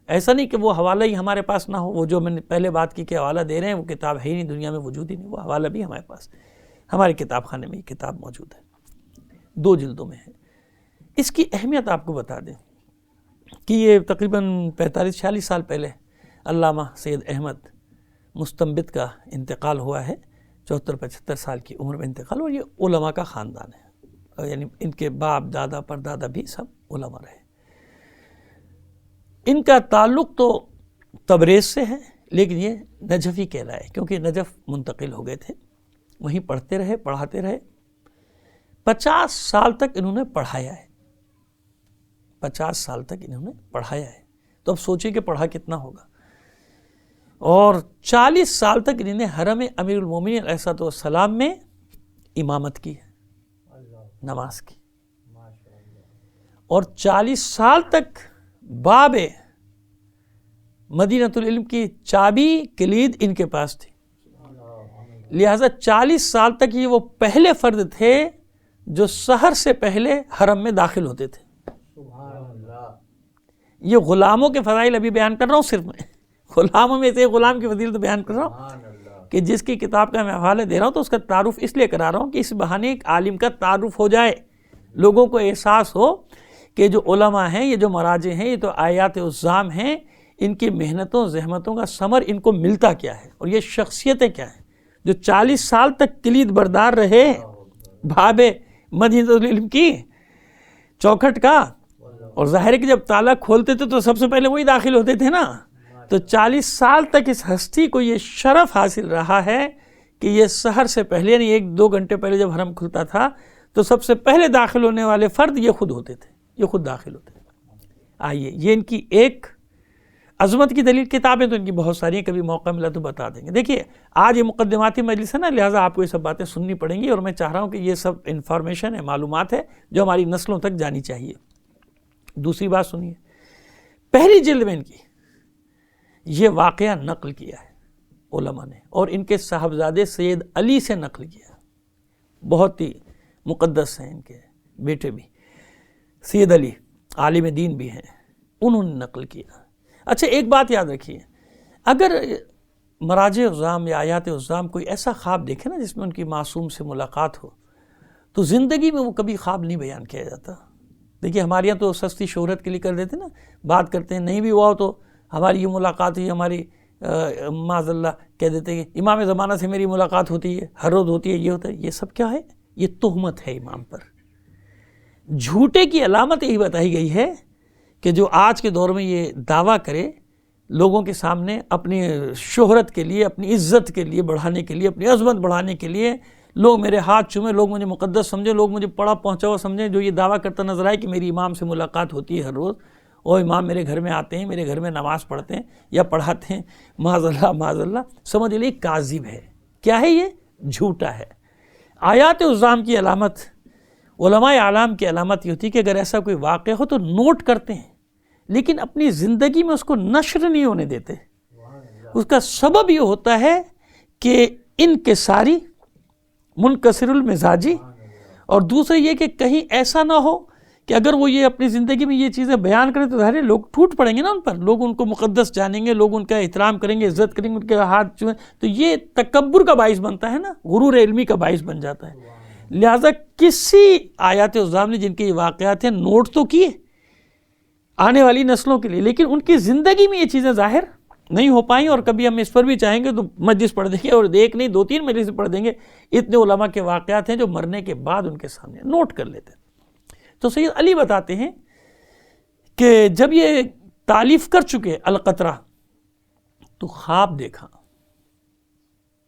ایسا نہیں کہ وہ حوالہ ہی ہمارے پاس نہ ہو، وہ جو میں نے پہلے بات کی کہ حوالہ دے رہے ہیں وہ کتاب ہے ہی نہیں، دنیا میں وجود ہی نہیں، وہ حوالہ بھی ہمارے پاس، ہمارے کتاب خانے میں یہ کتاب موجود ہے، 2 جلدوں میں ہے۔ اس کی اہمیت آپ کو بتا دیں کہ یہ تقریباً 45-46 سال پہلے علامہ سید احمد مستنبط کا انتقال ہوا ہے، 74-75 سال کی عمر میں انتقال، اور یہ علماء کا خاندان ہے، یعنی ان کے باپ دادا پردادا بھی سب علماء رہے۔ ان کا تعلق تو تبریز سے ہے، لیکن یہ نجفی کہلائے کیونکہ نجف منتقل ہو گئے تھے، وہیں پڑھتے رہے، پڑھاتے رہے، 50 سال تک انہوں نے پڑھایا ہے، 50 سال تک انہوں نے پڑھایا ہے، تو اب سوچیں کہ پڑھا کتنا ہوگا۔ اور 40 سال تک انہوں نے حرم امیر المومنین علیہ الصلوۃ والسلام میں امامت کی ہے، نماز کی، اور 40 سال تک باب مدینۃ العلم کی چابی کلید ان کے پاس تھی، لہذا 40 سال تک یہ وہ پہلے فرد تھے جو سحر سے پہلے حرم میں داخل ہوتے تھے۔ یہ غلاموں کے فضائل ابھی بیان کر رہا ہوں، صرف میں غلاموں میں سے غلام کی فضیلت بیان کر رہا ہوں کہ جس کی کتاب کا میں حوالے دے رہا ہوں تو اس کا تعارف اس لیے کرا رہا ہوں کہ اس بہانے ایک عالم کا تعارف ہو جائے، لوگوں کو احساس ہو کہ جو علماء ہیں، یہ جو مراجع ہیں، یہ تو آیات عظام ہیں، ان کی محنتوں زحمتوں کا ثمر ان کو ملتا کیا ہے، اور یہ شخصیتیں کیا ہیں جو 40 سال تک کلید بردار رہے باب مدینۃ العلم کی چوکھٹ کا، اور ظاہر ہے کہ جب تالا کھولتے تھے تو سب سے پہلے وہی داخل ہوتے تھے نا، تو 40 سال تک اس ہستی کو یہ شرف حاصل رہا ہے کہ یہ سحر سے پہلے، یعنی 1-2 گھنٹے پہلے جب حرم کھلتا تھا تو سب سے پہلے داخل ہونے والے فرد یہ خود ہوتے تھے، یہ خود داخل ہوتے تھے۔ آئیے یہ ان کی ایک عظمت کی دلیل، کتابیں تو ان کی بہت ساری ہیں، کبھی موقع ملا تو بتا دیں گے۔ دیکھیے آج یہ مقدماتی مجلس ہے نا، لہٰذا آپ کو یہ سب باتیں سننی پڑیں گی، اور میں چاہ رہا ہوں کہ یہ سب انفارمیشن ہے، معلومات ہے جو ہماری نسلوں تک جانی چاہیے۔ دوسری بات سنیے، پہلی جلد میں ان کی یہ واقعہ نقل کیا ہے علماء نے، اور ان کے صاحبزادے سید علی سے نقل کیا، بہت ہی مقدس ہیں ان کے بیٹے بھی، سید علی عالم دین بھی ہیں، انہوں نے نقل کیا۔ اچھا ایک بات یاد رکھیے، اگر مراجع عظام یا آیات عظام کوئی ایسا خواب دیکھے نا جس میں ان کی معصوم سے ملاقات ہو، تو زندگی میں وہ کبھی خواب نہیں بیان کیا جاتا۔ دیکھیے ہمارے یہاں تو سستی شہرت کے لیے کر دیتے نا، بات کرتے ہیں، نہیں بھی ہوا ہو تو ہماری یہ ملاقات ہوئی، ہماری معاذ اللہ کہہ دیتے ہیں کہ امام زمانہ سے میری ملاقات ہوتی ہے، ہر روز ہوتی ہے، یہ ہوتا ہے۔ یہ سب کیا ہے؟ یہ تہمت ہے امام پر، جھوٹے کی علامت یہی بتائی گئی ہے کہ جو آج کے دور میں یہ دعویٰ کرے لوگوں کے سامنے اپنی شہرت کے لیے، اپنی عزت کے لیے بڑھانے کے لیے، اپنی عظمت بڑھانے کے لیے، لوگ میرے ہاتھ چومیں، لوگ مجھے مقدس سمجھیں، لوگ مجھے پڑھا پہنچا ہوا سمجھیں، جو یہ دعویٰ کرتا نظر آئے کہ میری امام سے ملاقات ہوتی ہے ہر روز، اور امام میرے گھر میں آتے ہیں، میرے گھر میں نماز پڑھتے ہیں یا پڑھاتے ہیں، معاذ اللہ سمجھ لیں کاذب ہے۔ کیا ہے؟ یہ جھوٹا ہے۔ آیات عظام کی علامت، علماء اعلام کی علامت یہ ہوتی ہے کہ اگر ایسا کوئی واقعہ ہو تو نوٹ کرتے ہیں، لیکن اپنی زندگی میں اس کو نشر نہیں ہونے دیتے۔ اس کا سبب یہ ہوتا ہے کہ انکساری، منکسر المزاجی، اور دوسرا یہ کہ کہیں ایسا نہ ہو کہ اگر وہ یہ اپنی زندگی میں یہ چیزیں بیان کریں تو ظاہر لوگ ٹوٹ پڑیں گے نا ان پر، لوگ ان کو مقدس جانیں گے، لوگ ان کا احترام کریں گے، عزت کریں گے، ان کے ہاتھ چومیں، تو یہ تکبر کا باعث بنتا ہے نا، غرور علمی کا باعث بن جاتا ہے۔ لہٰذا کسی آیات عظام نے جن کے یہ واقعات ہیں نوٹ تو کیے آنے والی نسلوں کے لیے، لیکن ان کی زندگی میں یہ چیزیں ظاہر نہیں ہو پائیں، اور کبھی ہم اس پر بھی چاہیں گے تو مجلس پڑھ دیں گے، اور ایک نہیں 2-3 مجلس پڑھ دیں گے۔ اتنے علماء کے واقعات ہیں جو مرنے کے بعد ان کے سامنے نوٹ کر لیتے ہیں۔ تو سید علی بتاتے ہیں کہ جب یہ تالیف کر چکے القطرہ تو خواب دیکھا،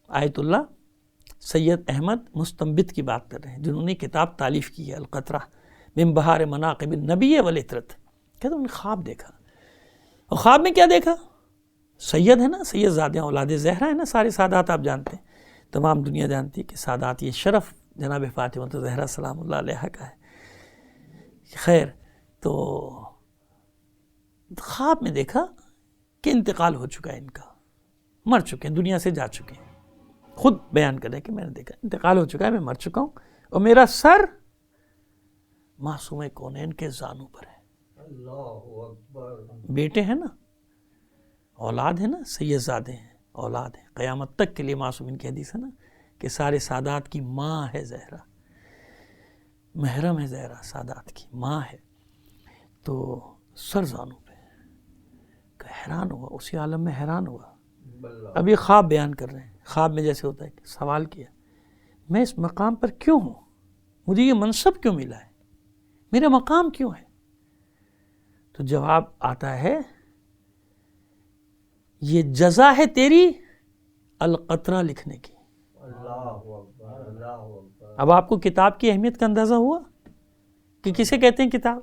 آیت اللہ سید احمد مستنبط کی بات کر رہے ہیں جنہوں نے کتاب تالیف کی ہے القطرہ من بہار مناقب النبی والعطرت، کہتے ہیں انہوں نے خواب دیکھا، اور خواب میں کیا دیکھا؟ سید ہے نا، سید زادیاں اولاد زہرا ہے نا، سارے سادات آپ جانتے ہیں، تمام دنیا جانتی ہے کہ سادات یہ شرف جناب فاطمہ زہرا سلام اللہ علیہا کا ہے۔ خیر، تو خواب میں دیکھا کہ انتقال ہو چکا ہے ان کا، مر چکے ہیں، دنیا سے جا چکے ہیں، خود بیان کر رہے ہیں کہ میں نے دیکھا انتقال ہو چکا ہے، میں مر چکا ہوں، اور میرا سر معصوم کونین کے زانوں پر ہے۔ بیٹے ہیں نا، اولاد ہے نا، سید زادے ہیں، اولاد ہیں، قیامت تک کے لیے معصومین کی حدیث ہے نا کہ سارے سادات کی ماں ہے زہرا، محرم ہے زہرا، سادات کی ماں ہے. تو سر زانوں پہ کہ حیران ہوا، اسی عالم میں حیران ہوا. اب یہ خواب بیان کر رہے ہیں، خواب میں جیسے ہوتا ہے کہ سوال کیا میں اس مقام پر کیوں ہوں، مجھے یہ منصب کیوں ملا ہے، میرا مقام کیوں ہے؟ تو جواب آتا ہے یہ جزا ہے تیری القطرہ لکھنے کی. اب آپ کو کتاب کی اہمیت کا اندازہ ہوا کہ کسے کہتے ہیں کتاب؟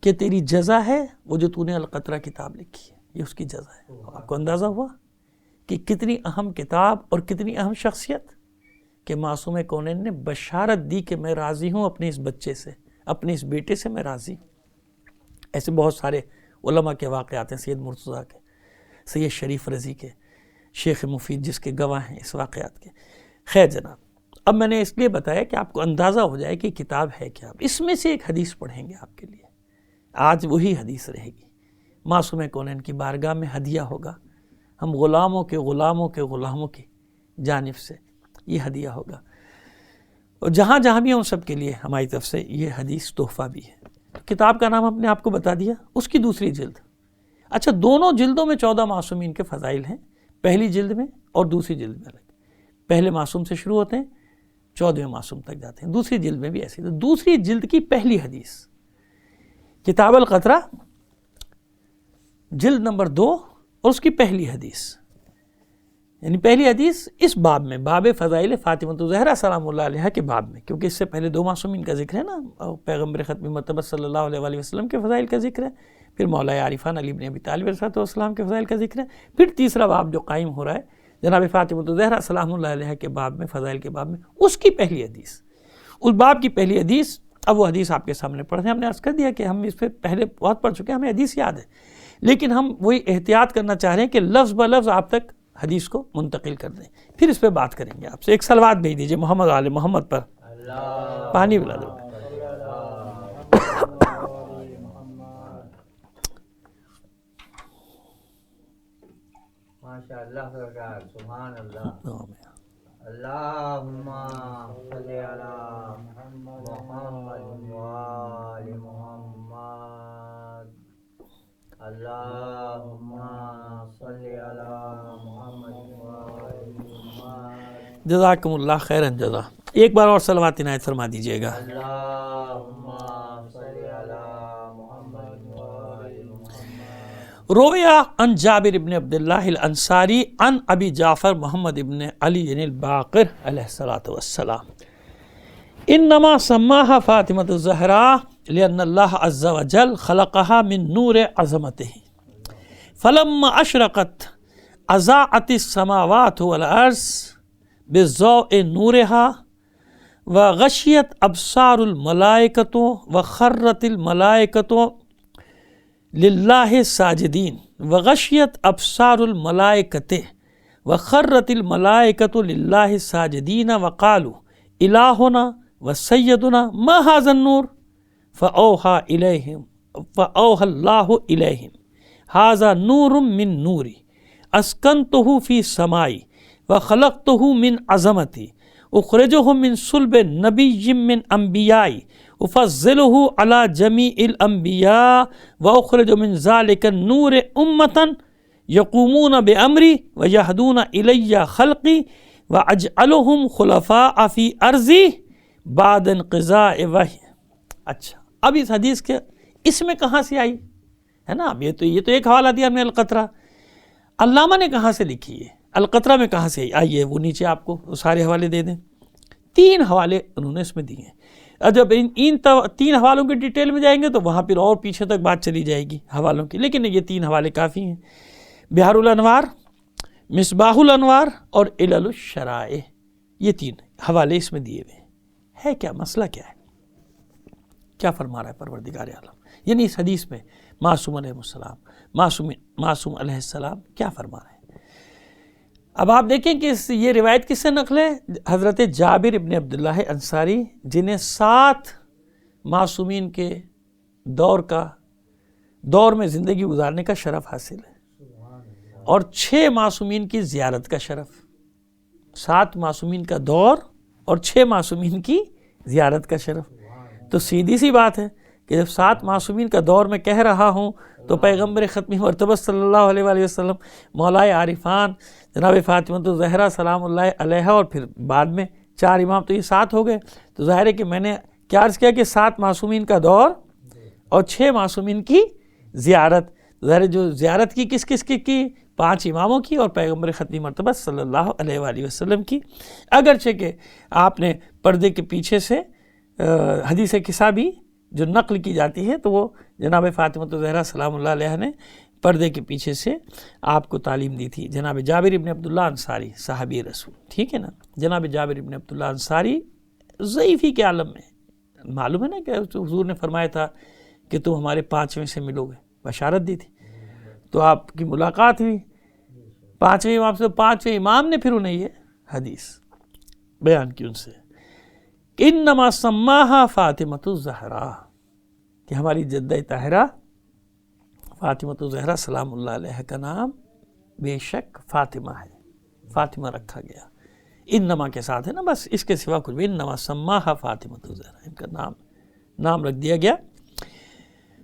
کہ تیری جزا ہے وہ جو تو نے القطرہ کتاب لکھی ہے، یہ اس کی جزا ہے. آپ کو اندازہ ہوا کہ کتنی اہم کتاب اور کتنی اہم شخصیت کہ معصوم کونین نے بشارت دی کہ میں راضی ہوں اپنے اس بچے سے، اپنے اس بیٹے سے میں راضی ہوں. ایسے بہت سارے علماء کے واقعات ہیں، سید مرتضیٰ کے، سید شریف رضی کے، شیخ مفید جس کے گواہ ہیں اس واقعات کے. خیر جناب، اب میں نے اس لیے بتایا کہ آپ کو اندازہ ہو جائے کہ کتاب ہے کیا. اس میں سے ایک حدیث پڑھیں گے آپ کے لیے، آج وہی حدیث رہے گی. معصوم کونین کی بارگاہ میں ہدیہ ہوگا، ہم غلاموں کے غلاموں کے غلاموں کی جانب سے یہ ہدیہ ہوگا، اور جہاں جہاں بھی ان سب کے لیے ہماری طرف سے یہ حدیث تحفہ بھی ہے. کتاب کا نام ہم نے آپ کو بتا دیا، اس کی دوسری جلد. اچھا، دونوں جلدوں میں 14 معصومین کے فضائل ہیں، پہلی جلد میں اور دوسری جلد میں الگ. پہلے معصوم سے شروع ہوتے ہیں، 14ویں معصوم تک جاتے ہیں. دوسری جلد میں بھی ایسی. دوسری جلد کی پہلی حدیث کتاب القطرہ، جلد نمبر 2 اور اس کی پہلی حدیث، یعنی پہلی حدیث اس باب میں، باب فضائل فاطمہ الزہرا سلام اللہ علیہا کے باب میں، کیونکہ اس سے پہلے 2 معصومین کا ذکر ہے نا، پیغمبر ختم مرتبہ صلی اللہ علیہ وآلہ وسلم کے فضائل کا ذکر ہے، پھر مولا عارفان علی بن ابی طالب علیہ السلام کے فضائل کا ذکر ہے، پھر تیسرا باب جو قائم ہو رہا ہے جناب فاطمہ الزہرا سلام اللہ علیہا کے باب میں، فضائل کے باب میں، اس کی پہلی حدیث، اس باب کی پہلی حدیث. اب وہ حدیث آپ کے سامنے پڑھ رہے ہیں. ہم نے عرض کر دیا کہ ہم اس پہ پہلے بہت پڑھ چکے ہیں، ہمیں حدیث یاد ہے، لیکن ہم وہی احتیاط کرنا چاہ رہے ہیں کہ لفظ بہ لفظ آپ تک حدیث کو منتقل کر دیں. پھر اس پہ بات کریں گے آپ سے. ایک صلوات بھیج دیجئے محمد آل محمد پر. پانی پلا دو. ماشاءاللہ سرکار، سبحان اللہ. اللہم صلی علی محمد وآل محمد. اللہم صلی علی محمد وآل محمد. جزاکم اللہ خیراً جزا. ایک بار اور صلوات عنایت فرما دیجئے گا. اللہم صلی علی محمد وآل محمد. رویا عن جابر ابن عبداللہ الانصاری عن ابی جعفر محمد ابن علی الباقر علیہ الصلاۃ والسلام انما سماها فاطمۃ الزہراء لأن اللہ عز وجل خلقها من نور عظمته فلما اشرقت اضاءت السماوات والارض بضوء نورها وغشیت ابصار الملائکۃ وخرت الملائکۃ للہ ساجدین وغشیت ابصار الملائکۃ وخرت الملائکۃ للہ ساجدین وقالوا الہنا وسیدنا ما ھذا النور فاوحى اللہ الیہم ھذا نور من نوری اسکنتہ فی سمائی وخلقتہ من عظمتی اخرجہ من صلب نبی من انبیائی افضلہ علی جمیع الانبیاء واخرج من ذلک النور امتا یقومون بامری ویہدون الی خلقی واجعلہم خلفاء فی ارضی بعد انقضاء وحی. اچھا، اب اس حدیث کے اس میں کہاں سے آئی ہے نا؟ اب یہ تو ایک حوالہ دیا ہم نے القطرہ. علامہ نے کہاں سے لکھی ہے؟ القطرہ میں کہاں سے آئیے وہ نیچے آپ کو سارے حوالے دے دیں. 3 حوالے انہوں نے اس میں دیے ہیں. جب ان 3 حوالوں کی ڈیٹیل میں جائیں گے تو وہاں پھر اور پیچھے تک بات چلی جائے گی حوالوں کی، لیکن یہ 3 حوالے کافی ہیں. بحار الانوار، مصباح الانوار اور علل الشرائع، یہ 3 حوالے اس میں دیے ہوئے ہیں. ہے کیا مسئلہ، کیا ہے، کیا فرما رہا ہے پروردگار عالم؟ یعنی اس حدیث میں معصوم علیہ السلام، معصوم علیہ السلام کیا فرما رہے ہیں؟ اب آپ دیکھیں کہ یہ روایت کس سے نقل ہے؟ حضرت جابر ابن عبداللہ انصاری، جنہیں 7 معصومین کے دور میں زندگی گزارنے کا شرف حاصل ہے. اور 6 معصومین کی زیارت کا شرف. 7 معصومین کا دور اور 6 معصومین کی زیارت کا شرف. تو سیدھی سی بات ہے کہ جب 7 معصومین کا دور میں کہہ رہا ہوں تو پیغمبر ختمی مرتبہ صلی اللہ علیہ وآلہ وسلم، مولائے عارفان جناب فاطمۃ الزہرا سلام اللہ علیہا، اور پھر بعد میں 4 امام، تو یہ 7 ہو گئے. تو ظاہر ہے کہ میں نے کیا عرض کیا کہ 7 معصومین کا دور اور 6 معصومین کی زیارت. ظاہر جو زیارت کی کس کس کی 5 اماموں کی اور پیغمبر ختمی مرتبہ صلی اللہ علیہ وآلہ وسلم کی. اگرچہ کہ آپ نے پردے کے پیچھے سے حدیث کسابی جو نقل کی جاتی ہے تو وہ جناب فاطمۃ الزہرا سلام اللہ علیہ نے پردے کے پیچھے سے آپ کو تعلیم دی تھی. جناب جابر ابن عبداللہ انصاری صحابی رسول، ٹھیک ہے نا، جناب جابر ابن عبداللہ انصاری ضعیفی کے عالم میں، معلوم ہے نا کہ حضور نے فرمایا تھا کہ تم ہمارے 5ویں سے ملو گے، بشارت دی تھی. تو آپ کی ملاقات ہوئی 5ویں امام سے. 5ویں امام نے پھر انہیں یہ حدیث بیان کی ان سے، انما سماہا فاطمۃ الزہرا، کہ ہماری جدہ طاہرہ فاطمۃ الزہرا سلام اللہ علیہ کا نام بے شک فاطمہ ہے، فاطمہ رکھا گیا. انما کے ساتھ ہے نا، بس اس کے سوا کچھ بھی. انما سماہا فاطمۃ الزہرا، ان کا نام رکھ دیا گیا،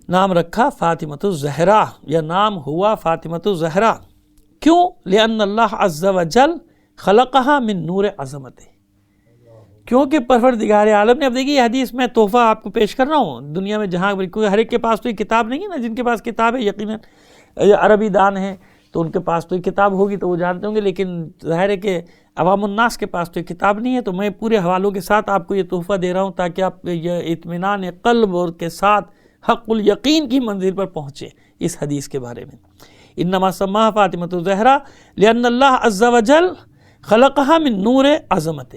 نام رکھا فاطمۃ الزہرا، یا نام ہوا فاطمۃ الزہرا. کیوں؟ لأن اللہ عز وجل خلقها من نور عظمتہ، کیونکہ پروردگار عالم نے، اب دیکھیے یہ حدیث میں تحفہ آپ کو پیش کر رہا ہوں. دنیا میں جہاں کیونکہ ہر ایک کے پاس تو یہ کتاب نہیں ہے نا، جن کے پاس کتاب ہے یقیناً عربی دان ہیں تو ان کے پاس تو یہ کتاب ہوگی تو وہ جانتے ہوں گے، لیکن ظاہر ہے کہ عوام الناس کے پاس تو یہ کتاب نہیں ہے. تو میں پورے حوالوں کے ساتھ آپ کو یہ تحفہ دے رہا ہوں تاکہ آپ یہ اطمینان قلب اور کے ساتھ حق الیقین کی منزل پر پہنچے اس حدیث کے بارے میں. انما سماہا فاطمۃ الزہرا لأن اللہ عز وجل خلقها من نور عظمتہ.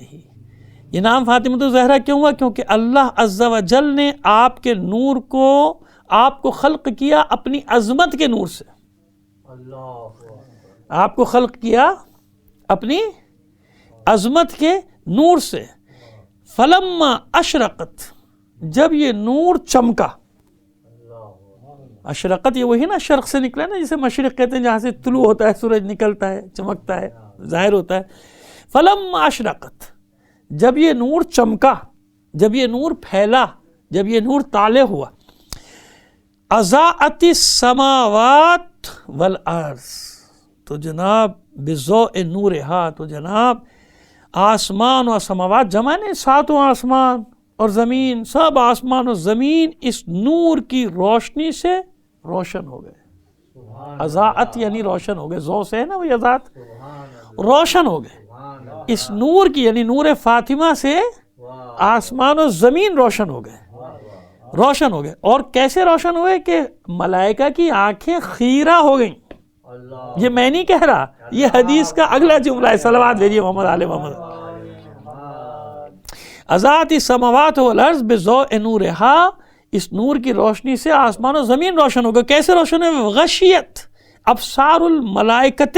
یہ نام فاطمۃ الزہرا کیوں ہوا؟ کیونکہ اللہ عز و جل نے آپ کے نور کو، آپ کو خلق کیا اپنی عظمت کے نور سے. آپ کو خلق کیا اپنی عظمت کے نور سے. فلما اشرقت، جب یہ نور چمکا، اشرقت یہ وہی نا شرق سے نکلا نا، جسے مشرق کہتے ہیں، جہاں سے طلوع ہوتا ہے سورج، نکلتا ہے، چمکتا ہے، ظاہر ہوتا ہے. فلما اشرقت، جب یہ نور چمکا، جب یہ نور پھیلا، جب یہ نور طالع ہوا، اضاءت السماوات والارض، تو جناب بضوء نورہا، تو جناب آسمان و سماوات جمع نے 7 آسمان اور زمین، سب آسمان و زمین اس نور کی روشنی سے روشن ہو گئے. اضاءت یعنی روشن ہو گئے، ضوء سے ہے نا وہ اضاءت، روشن ہو گئے اس نور کی، یعنی نور فاطمہ سے آسمان و زمین روشن ہو گئے، روشن ہو گئے. اور کیسے روشن ہوئے کہ ملائکہ کی آنکھیں خیرہ ہو گئیں. یہ میں نہیں کہہ رہا، یہ حدیث کا اگلا جملہ ہے. صلوات بھیجیے محمد آل محمد. اضاءت السماوات والارض بضوء نورہا، اس نور کی روشنی سے آسمان و زمین روشن ہو گئے. کیسے روشن ہوئے؟ غشیت ابصار الملائکۃ،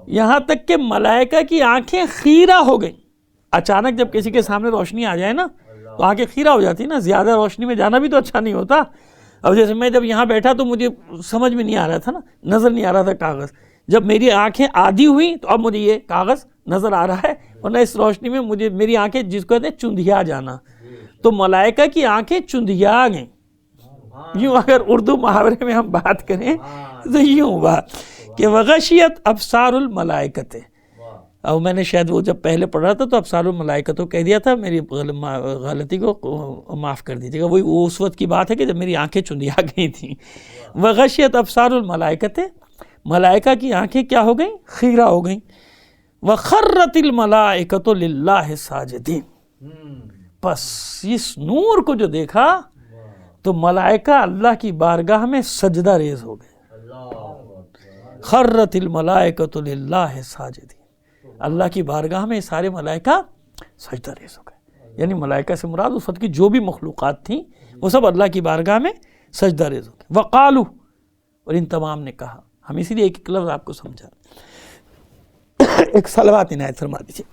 یہاں تک کہ ملائکہ کی آنکھیں خیرہ ہو گئیں. اچانک جب کسی کے سامنے روشنی آ جائے نا تو آنکھیں خیرہ ہو جاتی نا، زیادہ روشنی میں جانا بھی تو اچھا نہیں ہوتا. اب جیسے میں جب یہاں بیٹھا تو مجھے سمجھ میں نہیں آ رہا تھا نا، نظر نہیں آ رہا تھا کاغذ. جب میری آنکھیں عادی ہوئیں تو اب مجھے یہ کاغذ نظر آ رہا ہے، ورنہ اس روشنی میں مجھے میری آنکھیں، جس کو کہتے ہیں چندھیا جانا، تو ملائکہ کی آنکھیں چندھیا گئیں. یوں اگر اردو محاورے میں ہم بات کریں تو یوں ہوا کہ وغشیت ابصار الملائکۃ. اور میں نے شاید وہ جب پہلے پڑھ رہا تھا تو ابصار الملائکۃ کہہ دیا تھا، میری غلطی کو معاف کر دیجیے گا. وہی اس وقت کی بات ہے کہ جب میری آنکھیں چندھیا گئی تھیں. وغشیت ابصار الملائکۃ، ملائکہ کی آنکھیں کیا ہو گئیں؟ خیرہ ہو گئیں. وخرت الملائکۃ للہ ساجدین، پس اس نور کو جو دیکھا تو ملائکہ اللہ کی بارگاہ میں سجدہ ریز ہو گئے. خرت الملائکۃ للہ ساجدین، اللہ کی بارگاہ میں سارے ملائکہ سجدہ ریز ہو گئے. یعنی ملائکہ سے مراد اس وقت کی جو بھی مخلوقات تھیں وہ سب اللہ کی بارگاہ میں سجدہ ریز ہو گئے. وقالو، اور ان تمام نے کہا. ہم اسی لیے ایک لفظ آپ کو سمجھا، ایک صلوات عنایت فرما دیجیے.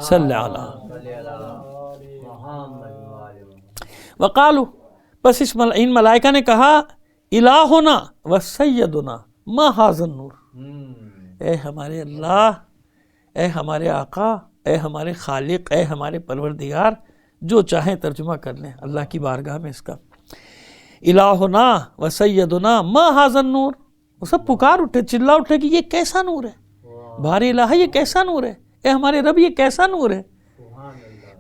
صلی اللہ وقالو، بس ان ملائکہ نے کہا الہنا و سیدنا ما ھذا النور، اے ہمارے اللہ، اے ہمارے آقا، اے ہمارے خالق، اے ہمارے پروردگار، جو چاہیں ترجمہ کر لیں اللہ کی بارگاہ میں اس کا، الہنا و سیدنا ما ھذا النور، وہ سب پکار اٹھے، چلا اٹھے کہ یہ کیسا نور ہے، باری الہ یہ کیسا نور ہے، اے ہمارے رب یہ کیسا نور ہے،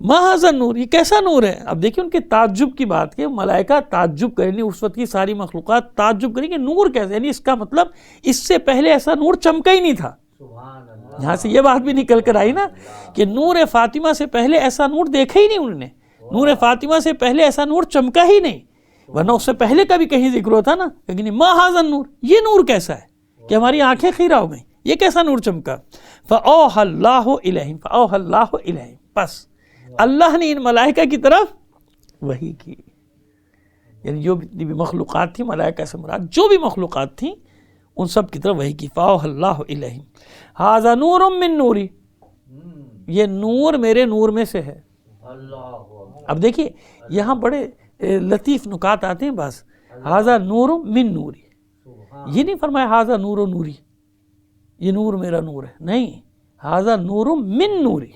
ما ھذا النور، یہ کیسا نور ہے۔ اب دیکھیں ان کے تعجب کی بات کہ ملائکہ تعجب کریں گے، اس وقت کی ساری مخلوقات تعجب کریں کہ نور کیسے، یعنی اس کا مطلب اس سے پہلے ایسا نور چمکا ہی نہیں تھا۔ یہاں سے یہ بات بھی نکل کر آئی نا کہ نور فاطمہ سے پہلے ایسا نور دیکھا ہی نہیں انہوں نے، نور فاطمہ سے پہلے ایسا نور چمکا ہی نہیں، ورنہ اس سے پہلے کا بھی کہیں ذکر ہوتا نا، لیکن ما ھذا النور، یہ نور کیسا ہے کہ ہماری آنکھیں خیرہ ہو گئیں، یہ کیسا نور چمکا۔ فَأَوْحَى اللَّهُ إِلَيْهِمْ فَأَوْحَى اللَّهُ إِلَيْهِمْ، بس اللہ نے ان ملائکہ کی طرف وحی کی، یعنی جو بھی مخلوقات تھیں، ملائکہ سے مراد جو بھی مخلوقات تھیں ان سب کی طرف وحی کی۔ فَأَوْحَى اللَّهُ إِلَيْهِمْ هَذَا نُورٌ مِّن نُورِي، یہ نور میرے نور میں سے ہے۔ اب دیکھیے یہاں بڑے لطیف نکات آتے ہیں، بس هَذَا نُورٌ مِّن نُورِي، یہ نہیں فرمایا هَذَا نُورٌ نوری، یہ نور میرا نور ہے، نہیں، هَذَا نُورٌ مِّن نُورِي،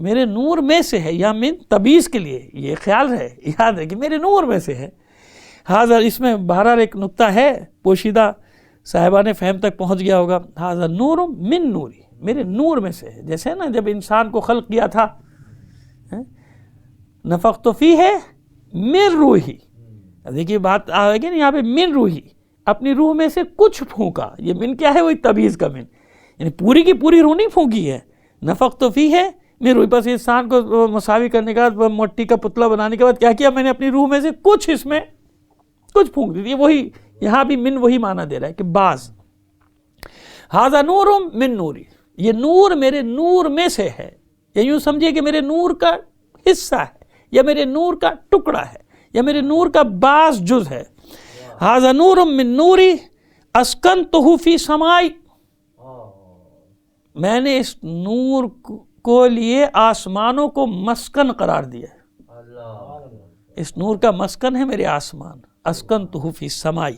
میرے نور میں سے ہے، یا من تبیز کے لیے یہ خیال ہے، یاد ہے کہ میرے نور میں سے ہے۔ حاضر اس میں بہرحال ایک نقطہ ہے پوشیدہ، صاحبان فہم تک پہنچ گیا ہوگا، حاضر نور من نوری، میرے نور میں سے ہے۔ جیسے نا جب انسان کو خلق کیا تھا، نفخت فیہ من روحی، اب دیکھیے بات آئے گی نا یہاں پہ من روحی، اپنی روح میں سے کچھ پھونکا، یہ من کیا ہے، وہی تبیز کا من، یعنی پوری کی پوری روح نہیں پھونکی ہے، نفخت فیہ میرے روح، بس انسان کو مساوی کرنے کے بعد مٹی کا پتلا بنانے کے بعد کیا کیا، میں نے اپنی روح میں سے کچھ اس میں کچھ پھونک دی، وہی یہاں بھی من وہی معنی دے رہا ہے کہ بعض۔ ھذا نور من نوری، یہ نور میرے نور میں سے ہے، یا یوں سمجھیے کہ میرے نور کا حصہ ہے، یا میرے نور کا ٹکڑا ہے، یا میرے نور کا بعض جز ہے۔ ھذا نور من نوری اسکنتہ فی سمائی، میں نے اس نور کو لیے آسمانوں کو مسکن قرار دیا ہے، اس نور کا مسکن ہے میرے آسمان، اسکنتہ فی سمائی،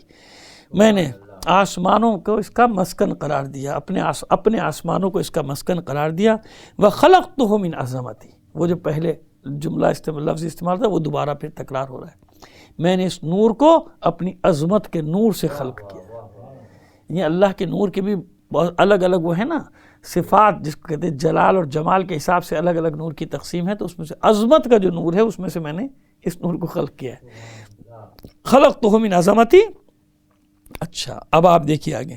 میں نے آسمانوں کو اس کا مسکن قرار دیا، اپنے آسمانوں کو اس کا مسکن قرار دیا۔ وخلقتہ من عظمتی، وہ جو پہلے جملہ لفظ استعمال تھا وہ دوبارہ پھر تکرار ہو رہا ہے، میں نے اس نور کو اپنی عظمت کے نور سے خلق کیا۔ یہ اللہ کے نور کے بھی بہت الگ الگ وہ ہے نا صفات، جس کو کہتے ہیں جلال اور جمال کے حساب سے الگ الگ نور کی تقسیم ہے، تو اس میں سے عظمت کا جو نور ہے اس میں سے میں نے اس نور کو خلق کیا ہے۔ خلقتہ من عظمتی۔ اچھا اب آپ دیکھیے آگے،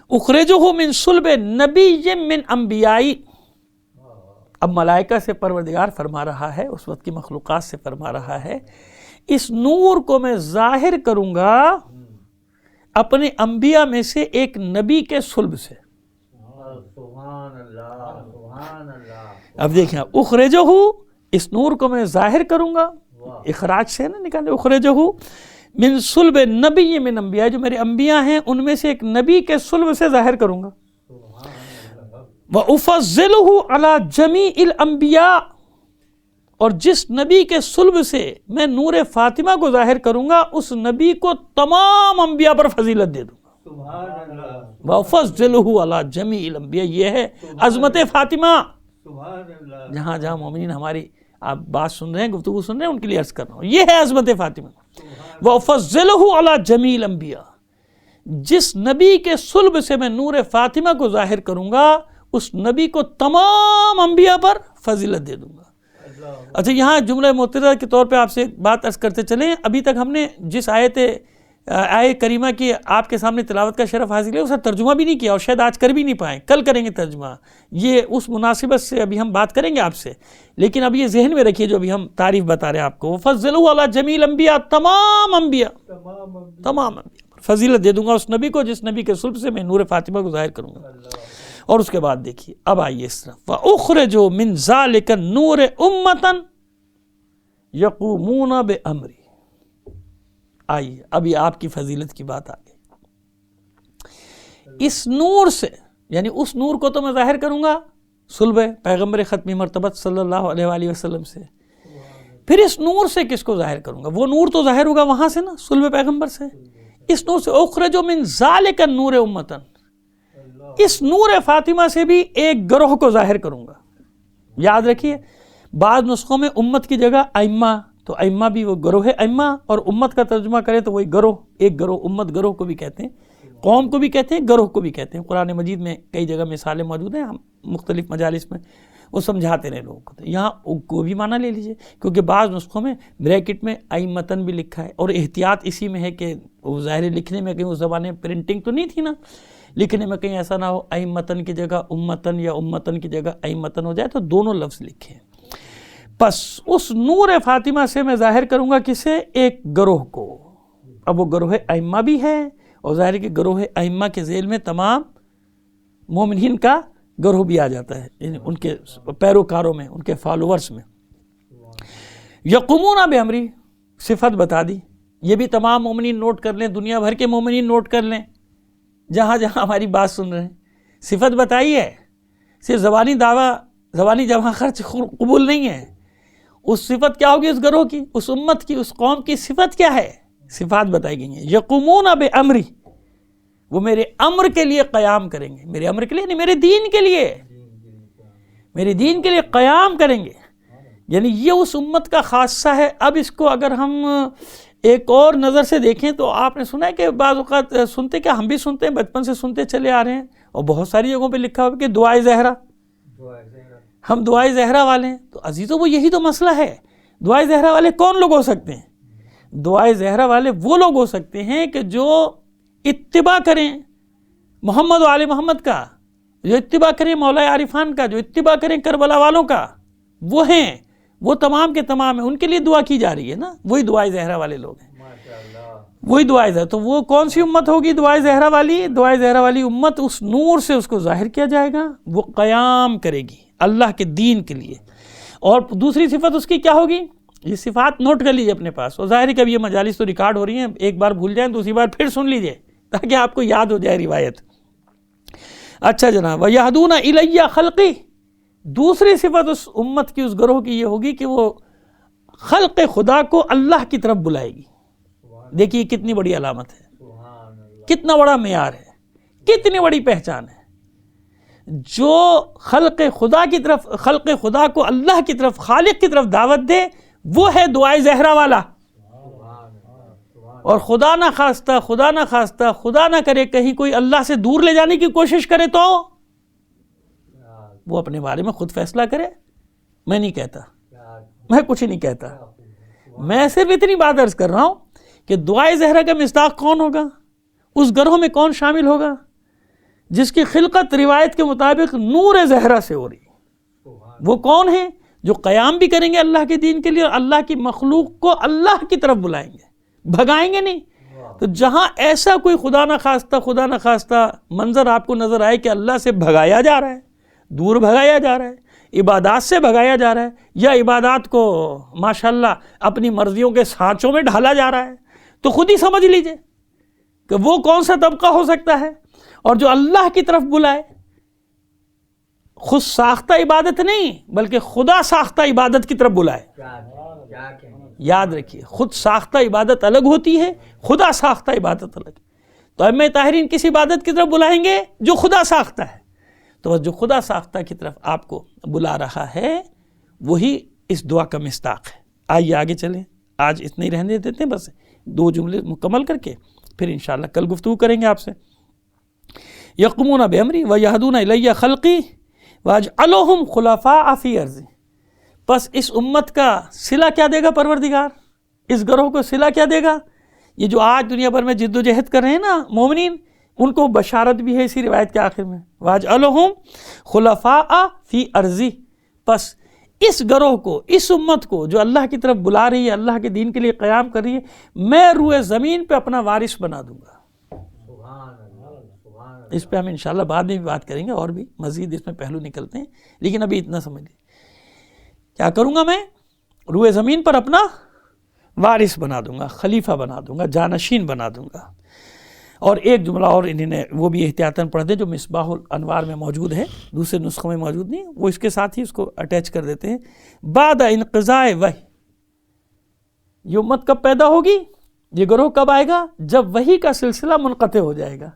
اخرجہ من صلب نبی من انبیائی، اب ملائکہ سے پروردگار فرما رہا ہے، اس وقت کی مخلوقات سے فرما رہا ہے، اس نور کو میں ظاہر کروں گا اپنے انبیاء میں سے ایک نبی کے صلب سے۔ اب دیکھیں اخرجہ، اس نور کو میں ظاہر کروں گا، اخراج سے نا نکالے، اخرجہ من صلب نبی من انبیاء، جو میرے انبیاء ہیں ان میں سے ایک نبی کے صلب سے ظاہر کروں گا۔ وَأُفَضِّلُهُ عَلَى جَمِيعِ الْأَنْبِيَاءِ، اور جس نبی کے صلب سے میں نور فاطمہ کو ظاہر کروں گا اس نبی کو تمام انبیاء پر فضیلت دے دوں گا۔ وَأُفَضِّلُهُ عَلَى جَمِيعِ الْأَنْبِيَاء، یہ ہے عظمت فاطمہ۔ جہاں جہاں مومنین ہماری آپ بات سن رہے ہیں، گفتگو سن رہے ہیں، ان کے لیے عرض کر رہا ہوں، یہ ہے عظمت فاطمہ۔ وَأُفَضِّلُهُ عَلَى جَمِيعِ الْأَنْبِيَاء، جس نبی کے صلب سے میں نور فاطمہ کو ظاہر کروں گا اس نبی کو تمام انبیاء پر فضیلت دے دوں گا۔ اچھا یہاں جملہ معترضہ کے طور پہ آپ سے بات عرض کرتے چلیں، ابھی تک ہم نے جس آیت کریمہ کی آپ کے سامنے تلاوت کا شرف حاصل ہے اس کا ترجمہ بھی نہیں کیا، اور شاید آج کر بھی نہیں پائیں، کل کریں گے ترجمہ، یہ اس مناسبت سے ابھی ہم بات کریں گے آپ سے، لیکن اب یہ ذہن میں رکھیے جو ابھی ہم تعریف بتا رہے ہیں آپ کو، فضلوا علی جمیع الانبیاء، تمام انبیاء پر فضیلت دے دوں گا اس نبی کو جس نبی کے صلب سے میں نور فاطمہ کو ظاہر کروں گا۔ اور اس کے بعد دیکھیے اب آئیے اس طرف، وَأُخْرِجُ مِنْ ذَلِكَ النُّورِ أُمَّةً يَقُومُونَ بِأَمْرِي، آئیے ابھی آپ کی فضیلت کی بات آ گئی۔ اس نور سے، یعنی اس نور کو تو میں ظاہر کروں گا صلب پیغمبر ختمی مرتبت صلی اللہ علیہ وآلہ وسلم سے، پھر اس نور سے کس کو ظاہر کروں گا؟ وہ نور تو ظاہر ہوگا وہاں سے نا، صلب پیغمبر سے، اس نور سے اخرج من ذالک النور امتن، اس نور فاطمہ سے بھی ایک گروہ کو ظاہر کروں گا. یاد رکھیے بعض نسخوں میں امت کی جگہ ائمہ، تو ائمہ بھی وہ گروہ ائمہ، اور امت کا ترجمہ کرے تو وہی گروہ، ایک گروہ، امت گروہ کو بھی کہتے ہیں، قوم کو بھی کہتے ہیں، گروہ کو بھی کہتے ہیں. قرآن مجید میں کئی جگہ مثالیں موجود ہیں، ہم مختلف مجالس میں وہ سمجھاتے رہے لوگوں کو. یہاں کو بھی معنی لے لیجئے، کیونکہ بعض نسخوں میں بریکٹ میں ائمتن بھی لکھا ہے، اور احتیاط اسی میں ہے کہ وہ ظاہر لکھنے میں کہیں اس زمانے میں پرنٹنگ تو نہیں تھی نا، لکھنے میں کہیں ایسا نہ ہو ائمتن کی جگہ امتن یا امتن کی جگہ ائمتن ہو جائے، تو دونوں لفظ لکھیں. پس اس نور فاطمہ سے میں ظاہر کروں گا کسے؟ ایک گروہ کو. اب وہ گروہ ائمہ بھی ہے، اور ظاہر ہے کہ گروہ ائمہ کے ذیل میں تمام مومنین کا گروہ بھی آ جاتا ہے، یعنی ان کے پیروکاروں میں، ان کے فالوورز میں. یقومون بامری، صفت بتا دی. یہ بھی تمام مومنین نوٹ کر لیں، دنیا بھر کے مومنین نوٹ کر لیں جہاں جہاں ہماری بات سن رہے ہیں. صفت بتائی ہے، صرف زبانی دعویٰ، زبانی جمع خرچ قبول نہیں ہے. اس صفت کیا ہوگی اس گروہ کی، اس امت کی، اس قوم کی صفت کیا ہے؟ صفات بتائی گئی ہیں. یقومون بامری، وہ میرے امر کے لیے قیام کریں گے. میرے امر کے لیے نہیں، میرے دین کے لیے، میرے دین کے لیے قیام کریں گے. یعنی یہ اس امت کا خاصہ ہے. اب اس کو اگر ہم ایک اور نظر سے دیکھیں تو آپ نے سنا ہے کہ بعض اوقات سنتے، کیا ہم بھی سنتے ہیں، بچپن سے سنتے چلے آ رہے ہیں، اور بہت ساری جگہوں پہ لکھا ہوا کہ دعائے زہرا، ہم دعائے زہرا والے ہیں. تو عزیزو وہ یہی تو مسئلہ ہے. دعائے زہرا والے کون لوگ ہو سکتے ہیں؟ دعائے زہرا والے وہ لوگ ہو سکتے ہیں کہ جو اتباع کریں محمد و آل محمد کا، جو اتباع کریں مولا عارفان کا، جو اتباع کریں کربلا والوں کا، وہ ہیں، وہ تمام کے تمام ہیں. ان کے لیے دعا کی جا رہی ہے نا، وہی دعائے زہرا والے لوگ ہیں، وہی دعائے زہرا. تو وہ کون سی امت ہوگی دعائے زہرا والی؟ دعائے زہرا والی امت اس نور سے اس کو ظاہر کیا جائے گا، وہ قیام کرے گی اللہ کے دین کے لیے. اور دوسری صفت اس کی کیا ہوگی؟ یہ صفات نوٹ کر لیجیے اپنے پاس، اور ظاہر ہے کہ اب یہ مجالس تو ریکارڈ ہو رہی ہیں، ایک بار بھول جائیں دوسری بار پھر سن لیجیے تاکہ آپ کو یاد ہو جائے روایت. اچھا جناب، وَيَهْدُونَ إِلَيَّ خَلْقِي، دوسری صفت اس امت کی، اس گروہ کی یہ ہوگی کہ وہ خلق خدا کو اللہ کی طرف بلائے گی. دیکھیے کتنی بڑی علامت ہے، کتنا بڑا معیار ہے، کتنی بڑی پہچان ہے. جو خلق خدا کی طرف، خلق خدا کو اللہ کی طرف، خالق کی طرف دعوت دے، وہ ہے دعائے زہرا والا. اور خدا نہ خواستہ، خدا نہ خواستہ، خدا نہ کرے کہیں کوئی اللہ سے دور لے جانے کی کوشش کرے تو وہ اپنے بارے میں خود فیصلہ کرے. میں نہیں کہتا، میں کچھ نہیں کہتا، میں صرف اتنی بات عرض کر رہا ہوں کہ دعائے زہرا کا مصداق کون ہوگا، اس گروہ میں کون شامل ہوگا جس کی خلقت روایت کے مطابق نور زہرا سے ہو رہی ہے. وہ کون ہیں؟ جو قیام بھی کریں گے اللہ کے دین کے لیے، اور اللہ کی مخلوق کو اللہ کی طرف بلائیں گے، بھگائیں گے نہیں. تو جہاں ایسا کوئی خدا نہ خواستہ منظر آپ کو نظر آئے کہ اللہ سے بھگایا جا رہا ہے، دور بھگایا جا رہا ہے، عبادات سے بھگایا جا رہا ہے، یا عبادات کو ماشاءاللہ اپنی مرضیوں کے سانچوں میں ڈھالا جا رہا ہے، تو خود ہی سمجھ لیجئے کہ وہ کون سا طبقہ ہو سکتا ہے. اور جو اللہ کی طرف بلائے، خود ساختہ عبادت نہیں بلکہ خدا ساختہ عبادت کی طرف بلائے. یاد رکھیے، خود ساختہ عبادت الگ ہوتی ہے، خدا ساختہ عبادت الگ. تو ائمہ طاہرین کس عبادت کی طرف بلائیں گے؟ جو خدا ساختہ ہے. تو بس جو خدا ساختہ کی طرف آپ کو بلا رہا ہے وہی اس دعا کا مصداق ہے. آئیے آگے چلیں، آج اتنے ہی رہنے دیتے ہیں، بس 2 جملے مکمل کر کے پھر انشاءاللہ کل گفتگو کریں گے آپ سے. یقومون بامری ویہدون الی خلقی واجعلہم خلفاء فی ارضی. پس اس امت کا صلہ کیا دے گا پروردگار؟ اس گروہ کو صلہ کیا دے گا؟ یہ جو آج دنیا بھر میں جد و جہد کر رہے ہیں نا مومنین، ان کو بشارت بھی ہے اسی روایت کے آخر میں، واجعلہم خلفاء فی ارضی. پس اس گروہ کو، اس امت کو جو اللہ کی طرف بلا رہی ہے، اللہ کے دین کے لیے قیام کر رہی ہے، میں روئے زمین پہ اپنا وارث بنا دوں گا. اس پہ ہم انشاءاللہ بعد میں بھی بات کریں گے، اور بھی مزید اس میں پہلو نکلتے ہیں، لیکن ابھی اتنا سمجھ لیں. کیا کروں گا میں؟ روئے زمین پر اپنا وارث بنا دوں گا، خلیفہ بنا دوں گا، جانشین بنا دوں گا. اور ایک جملہ اور انہوں نے وہ بھی احتیاطاً پڑھ دیں جو مصباح الانوار میں موجود ہے، دوسرے نسخوں میں موجود نہیں، وہ اس کے ساتھ ہی اس کو اٹیچ کر دیتے ہیں. بعد انقضاء وحی، یہ امت کب پیدا ہوگی؟ یہ گروہ کب آئے گا؟ جب وحی کا سلسلہ منقطع ہو جائے گا.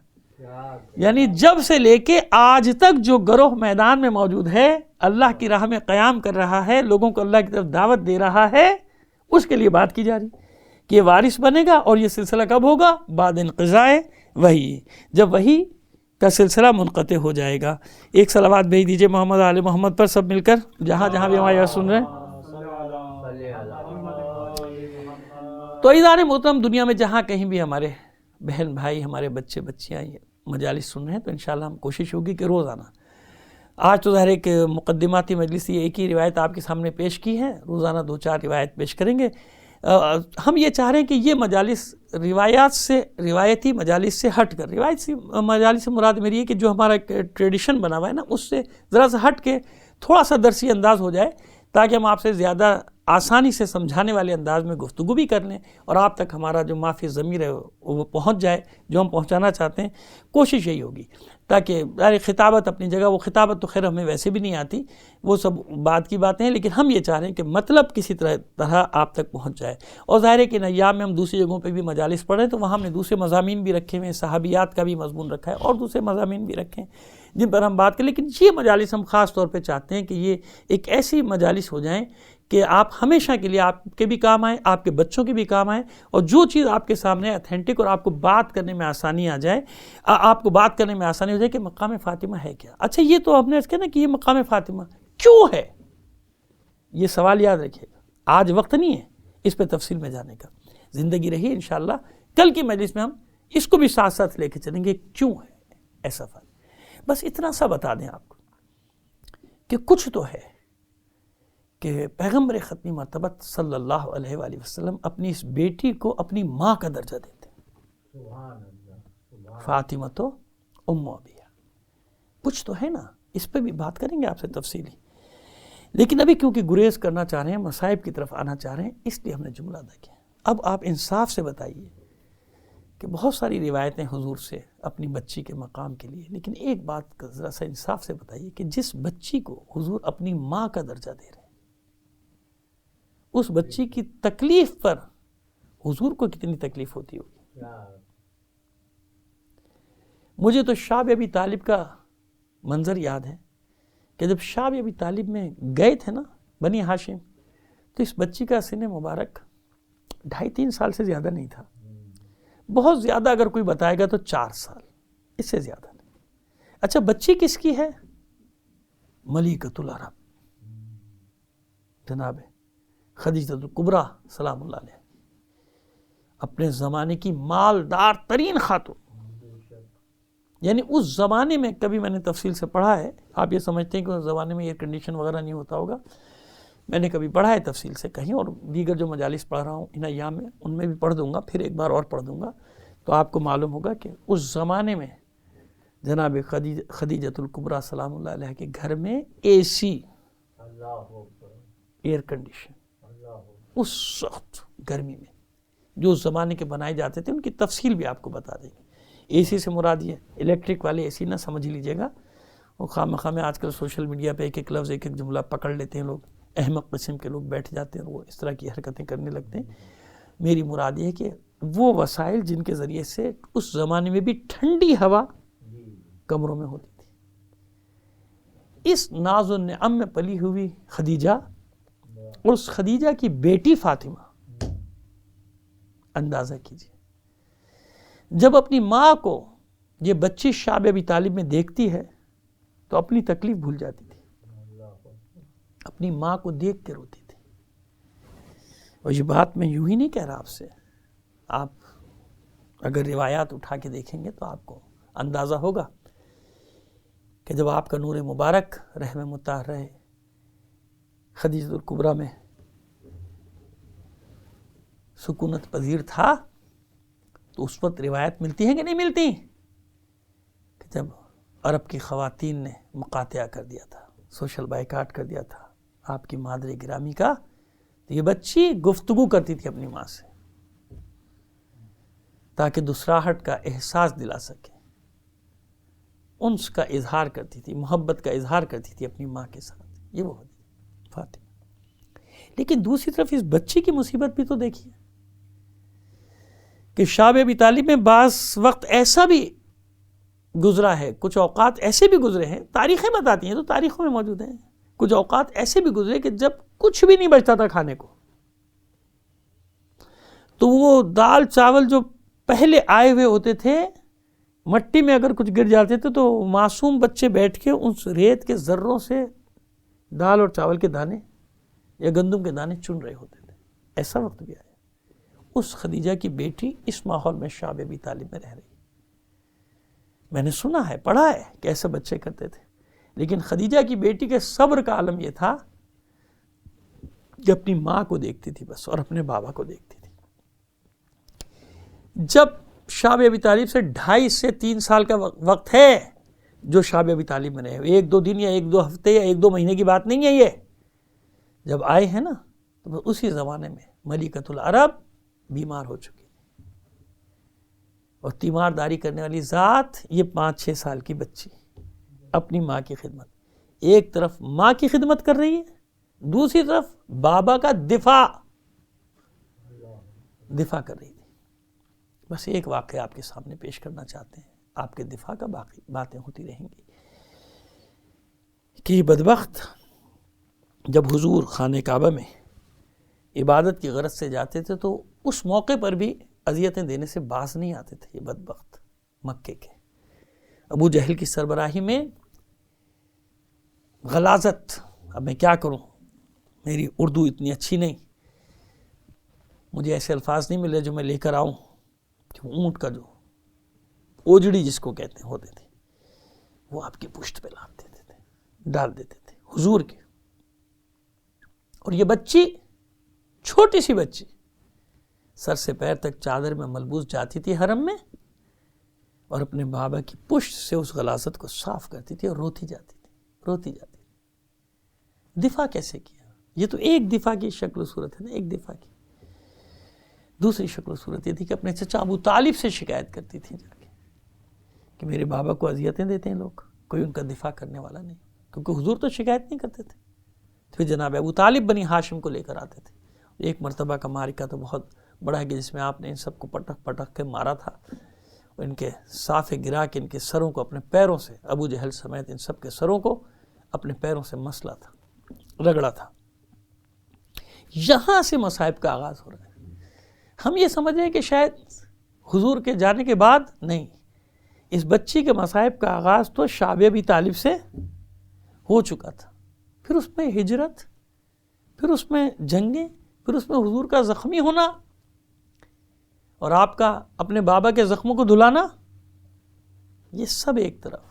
یعنی جب سے لے کے آج تک جو گروہ میدان میں موجود ہے، اللہ کی راہ میں قیام کر رہا ہے، لوگوں کو اللہ کی طرف دعوت دے رہا ہے، اس کے لیے بات کی جا رہی کہ یہ وارث بنے گا. اور یہ سلسلہ کب ہوگا؟ بعد انقضاء وحی، جب وحی کا سلسلہ منقطع ہو جائے گا. ایک صلوات بھیج دیجئے محمد آل محمد پر سب مل کر، جہاں جہاں بھی ہماری بات سن رہے ہیں. تو عزیزان محترم، دنیا میں جہاں کہیں بھی ہمارے بہن بھائی، ہمارے بچے بچیاں یہ مجالس سن رہے ہیں، تو انشاءاللہ ہم کوشش ہوگی کہ روزانہ، آج تو ظاہر ایک مقدماتی مجلس یہ ایک ہی روایت آپ کے سامنے پیش کی ہے، روزانہ 2-4 روایت پیش کریں گے. ہم یہ چاہ رہے ہیں کہ یہ مجالس روایتی مجالس سے ہٹ کر، روایتی مجالس سے مراد میری ہے کہ جو ہمارا ایک ٹریڈیشن بنا ہوا ہے نا، اس سے ذرا سا ہٹ کے تھوڑا سا درسی انداز ہو جائے، تاکہ ہم آپ سے زیادہ آسانی سے سمجھانے والے انداز میں گفتگو بھی کر لیں، اور آپ تک ہمارا جو ما فی الضمیر ہے وہ پہنچ جائے، جو ہم پہنچانا چاہتے ہیں. کوشش یہی ہوگی تاکہ خطابت اپنی جگہ، وہ خطابت تو خیر ہمیں ویسے بھی نہیں آتی، وہ سب بعد کی باتیں ہیں، لیکن ہم یہ چاہ رہے ہیں کہ مطلب کسی طرح آپ تک پہنچ جائے. اور ظاہر ہے کہ ایام میں ہم دوسری جگہوں پہ بھی مجالس پڑھ رہے ہیں، تو وہاں ہم نے دوسرے مضامین بھی رکھے ہوئے ہیں، صحابیات کا بھی مضمون رکھا ہے، اور دوسرے مضامین بھی رکھے ہیں جن پر ہم بات کریں. لیکن یہ مجالس ہم خاص طور پہ چاہتے ہیں کہ یہ ایک ایسی مجالس ہو جائیں کہ آپ ہمیشہ کے لیے آپ کے بھی کام آئیں، آپ کے بچوں کے بھی کام آئیں، اور جو چیز آپ کے سامنے اتھینٹک اور آپ کو بات کرنے میں آسانی آ جائے، آپ کو بات کرنے میں آسانی ہو جائے کہ مقام فاطمہ ہے کیا. اچھا، یہ تو ہم نے کہا نا کہ یہ مقام فاطمہ کیوں ہے، یہ سوال یاد رکھیے گا. آج وقت نہیں ہے اس پہ تفصیل میں جانے کا، زندگی رہی انشاءاللہ کل کی مجلس میں ہم اس کو بھی ساتھ ساتھ لے کے چلیں گے کیوں ہے ایسا فرق. بس اتنا سا بتا دیں آپ کو کہ کچھ تو ہے کہ پیغمبر ختمی مرتبت صلی اللہ علیہ وآلہ وسلم اپنی اس بیٹی کو اپنی ماں کا درجہ دیتے ہیں. فاطمہ تو ام ابیہ، کچھ تو ہے نا، اس پہ بھی بات کریں گے آپ سے تفصیلی. لیکن ابھی کیونکہ گریز کرنا چاہ رہے ہیں، مصائب کی طرف آنا چاہ رہے ہیں، اس لیے ہم نے جملہ ادا کیا. اب آپ انصاف سے بتائیے کہ بہت ساری روایتیں حضور سے اپنی بچی کے مقام کے لیے، لیکن ایک بات کا ذرا سا انصاف سے بتائیے کہ جس بچی کو حضور اپنی ماں کا درجہ دے رہے ہیں، اس بچی کی تکلیف پر حضور کو کتنی تکلیف ہوتی ہوگی. مجھے تو شعب ابی طالب کا منظر یاد ہے کہ جب شعب ابی طالب میں گئے تھے نا بنی ہاشم، تو اس بچی کا سن مبارک 2.5-3 سال سے زیادہ نہیں تھا. بہت زیادہ اگر کوئی بتائے گا تو 4 سال، اس سے زیادہ نہیں. اچھا، بچی کس کی ہے؟ ملکۃ العرب، جناب خدیجہ الکبریٰ سلام اللہ علیہ، اپنے زمانے کی مالدار ترین خاتون. یعنی اس زمانے میں، کبھی میں نے تفصیل سے پڑھا ہے، آپ یہ سمجھتے ہیں کہ اس زمانے میں ایئر کنڈیشن وغیرہ نہیں ہوتا ہوگا، میں نے کبھی پڑھا ہے تفصیل سے کہیں، اور دیگر جو مجالس پڑھ رہا ہوں ان ایام میں ان میں بھی پڑھ دوں گا، پھر ایک بار اور پڑھ دوں گا، تو آپ کو معلوم ہوگا کہ اس زمانے میں جناب خدیجۃ الکبریٰ سلام اللہ علیہ کے گھر میں اے سی، ایئر کنڈیشن، اس سخت گرمی میں جو اس زمانے کے بنائے جاتے تھے، ان کی تفصیل بھی آپ کو بتا دیں گے. اے سی سے مراد یہ الیکٹرک والے اے سی نہ سمجھ لیجیے گا، وہ خام خواہ میں آج کل سوشل میڈیا پہ ایک ایک لفظ ایک ایک جملہ پکڑ لیتے ہیں لوگ، احمق قسم کے لوگ بیٹھ جاتے ہیں اور وہ اس طرح کی حرکتیں کرنے لگتے ہیں. میری مراد یہ ہے کہ وہ وسائل جن کے ذریعے سے اس زمانے میں بھی ٹھنڈی ہوا کمروں میں ہوتی تھی. اس ناز و نعم میں پلی ہوئی خدیجہ اور اس خدیجہ کی بیٹی فاطمہ، اندازہ کیجیے جب اپنی ماں کو یہ بچی شعب ابی طالب میں دیکھتی ہے تو اپنی تکلیف بھول جاتی تھی، اپنی ماں کو دیکھ کے روتی تھی. اور یہ بات میں یوں ہی نہیں کہہ رہا آپ سے، آپ اگر روایات اٹھا کے دیکھیں گے تو آپ کو اندازہ ہوگا کہ جب آپ کا نور مبارک رحم مطہر رہے خدیجہ الکبریٰ میں سکونت پذیر تھا، تو اس وقت روایت ملتی ہیں کہ نہیں ملتی کہ جب عرب کی خواتین نے مقاطعہ کر دیا تھا، سوشل بائیکاٹ کر دیا تھا آپ کی مادر گرامی کا، تو یہ بچی گفتگو کرتی تھی اپنی ماں سے تاکہ دوسراہٹ کا احساس دلا سکے، انس کا اظہار کرتی تھی، محبت کا اظہار کرتی تھی اپنی ماں کے ساتھ. یہ وہ ہوتی فاطمہ. لیکن دوسری طرف اس بچی کی مصیبت بھی تو دیکھیے کہ شعب ابی طالب میں بعض وقت ایسا بھی گزرا ہے، کچھ اوقات ایسے بھی گزرے ہیں، تاریخیں بتاتی ہیں تو تاریخوں میں موجود ہیں، کچھ اوقات ایسے بھی گزرے کہ جب کچھ بھی نہیں بچتا تھا کھانے کو، تو وہ دال چاول جو پہلے آئے ہوئے ہوتے تھے مٹی میں اگر کچھ گر جاتے تھے تو معصوم بچے بیٹھ کے اس ریت کے ذروں سے دال اور چاول کے دانے یا گندم کے دانے چن رہے ہوتے تھے. ایسا وقت بھی آیا. اس خدیجہ کی بیٹی اس ماحول میں شعب ابی طالب میں رہ رہی. میں نے سنا ہے، پڑھا ہے کہ ایسے بچے کرتے تھے، لیکن خدیجہ کی بیٹی کے صبر کا عالم یہ تھا کہ اپنی ماں کو دیکھتی تھی بس، اور اپنے بابا کو دیکھتی تھی. جب شعب ابی طالب سے 2.5 سے 3 سال کا وقت ہے جو شعب ابی طالب میں رہے، 1-2 دن یا 1-2 ہفتے یا 1-2 مہینے کی بات نہیں ہے. یہ جب آئے ہیں نا تو اسی زمانے میں ملکۃ العرب بیمار ہو چکی، اور تیمارداری کرنے والی ذات یہ 5-6 سال کی بچی اپنی ماں کی خدمت، ایک طرف ماں کی خدمت کر رہی ہے، دوسری طرف بابا کا دفاع کر رہی تھی. بس ایک واقعہ آپ کے سامنے پیش کرنا چاہتے ہیں، آپ کے دفاع کا باقی باتیں ہوتی رہیں گی کہ بدبخت جب حضور خانہ کعبہ میں عبادت کی غرض سے جاتے تھے تو اس موقع پر بھی اذیتیں دینے سے باز نہیں آتے تھے. یہ بدبخت مکے کے ابو جہل کی سربراہی میں غلاظت، اب میں کیا کروں، میری اردو اتنی اچھی نہیں، مجھے ایسے الفاظ نہیں ملے جو میں لے کر آؤں کہ اونٹ کا جو اوجڑی جس کو کہتے ہیں ہوتے تھے وہ آپ کی پشت پہ لاد دیتے تھے، ڈال دیتے تھے حضور کے. اور یہ بچی، چھوٹی سی بچی، سر سے پیر تک چادر میں ملبوس جاتی تھی حرم میں، اور اپنے بابا کی پشت سے اس غلاظت کو صاف کرتی تھی اور روتی جاتی تھی. دفاع کیسے کیا؟ یہ تو ایک دفاع کی شکل و صورت ہے نا، ایک دفاع کی. دوسری شکل و صورت یہ تھی کہ اپنے چچا ابو طالب سے شکایت کرتی تھی جا کے کہ میرے بابا کو اذیتیں دیتے ہیں لوگ، کوئی ان کا دفاع کرنے والا نہیں، کیونکہ حضور تو شکایت نہیں کرتے تھے. پھر جناب ابو طالب بنی ہاشم کو لے کر آتے تھے. ایک مرتبہ کا معرکہ تو بہت بڑا ہے کہ جس میں آپ نے ان سب کو پٹک پٹک کے مارا تھا، ان کے صافے گرا کے ان کے سروں کو اپنے پیروں سے، ابو جہل سمیت ان سب کے سروں کو اپنے پیروں سے مسلا تھا، رگڑا تھا. یہاں سے مصائب کا آغاز ہو رہا ہے. ہم یہ سمجھ رہے ہیں کہ شاید حضور کے جانے کے بعد نہیں، اس بچی کے مصائب کا آغاز تو شعب ابی طالب سے ہو چکا تھا. پھر اس میں ہجرت، پھر اس میں جنگیں، پھر اس میں حضور کا زخمی ہونا اور آپ کا اپنے بابا کے زخموں کو دھلانا، یہ سب ایک طرف.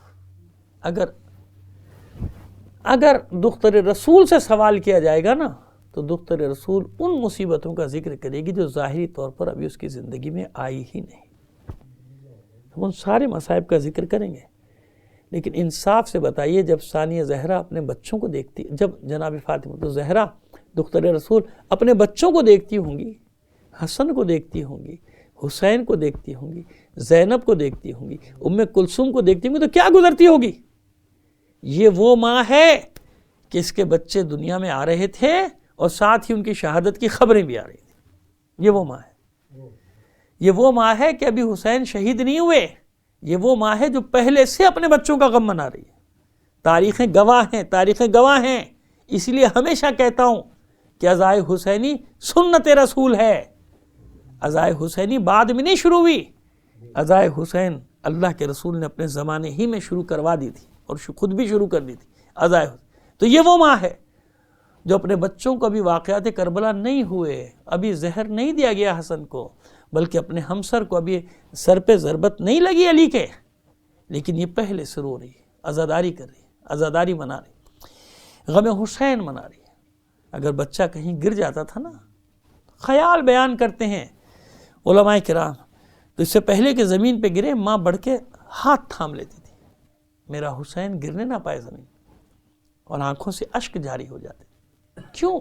اگر دختر رسول سے سوال کیا جائے گا نا تو دختر رسول ان مصیبتوں کا ذکر کرے گی جو ظاہری طور پر ابھی اس کی زندگی میں آئی ہی نہیں. ہم ان سارے مصائب کا ذکر کریں گے، لیکن انصاف سے بتائیے جب ثانیہ زہرا اپنے بچوں کو دیکھتی، جب جناب فاطمہ زہرا دختر رسول اپنے بچوں کو دیکھتی ہوں گی، حسن کو دیکھتی ہوں گی، حسین کو دیکھتی ہوں گی، زینب کو دیکھتی ہوں گی، ام کلثوم کو دیکھتی ہوں گی، تو کیا گزرتی ہوگی؟ یہ وہ ماں ہے کہ اس کے بچے دنیا میں آ رہے تھے اور ساتھ ہی ان کی شہادت کی خبریں بھی آ رہی تھیں. یہ وہ ماں ہے. یہ وہ ماں ہے کہ ابھی حسین شہید نہیں ہوئے، یہ وہ ماں ہے جو پہلے سے اپنے بچوں کا غم منا رہی ہے. تاریخیں گواہ ہیں. اس لیے ہمیشہ کہتا ہوں کہ عزائے حسینی سنت رسول ہے. عزائے حسینی بعد میں نہیں شروع ہوئی، عزائے حسین اللہ کے رسول نے اپنے زمانے ہی میں شروع کروا دی تھی اور خود بھی شروع کر دی تھی عزائے حسین. تو یہ وہ ماں ہے جو اپنے بچوں کو ابھی واقعات کربلا نہیں ہوئے، ابھی زہر نہیں دیا گیا حسن کو، بلکہ اپنے ہمسر کو ابھی سر پہ ضربت نہیں لگی علی کے، لیکن یہ پہلے سے رو رہی ہے، عزاداری کر رہی ہے، عزاداری منا رہی ہے، غم حسین منا رہی ہے. اگر بچہ کہیں گر جاتا تھا نا، خیال بیان کرتے ہیں علماء کرام، تو اس سے پہلے کہ زمین پہ گرے ماں بڑھ کے ہاتھ تھام لیتی تھی، میرا حسین گرنے نہ پائے زمین، اور آنکھوں سے اشک جاری ہو جاتے. کیوں؟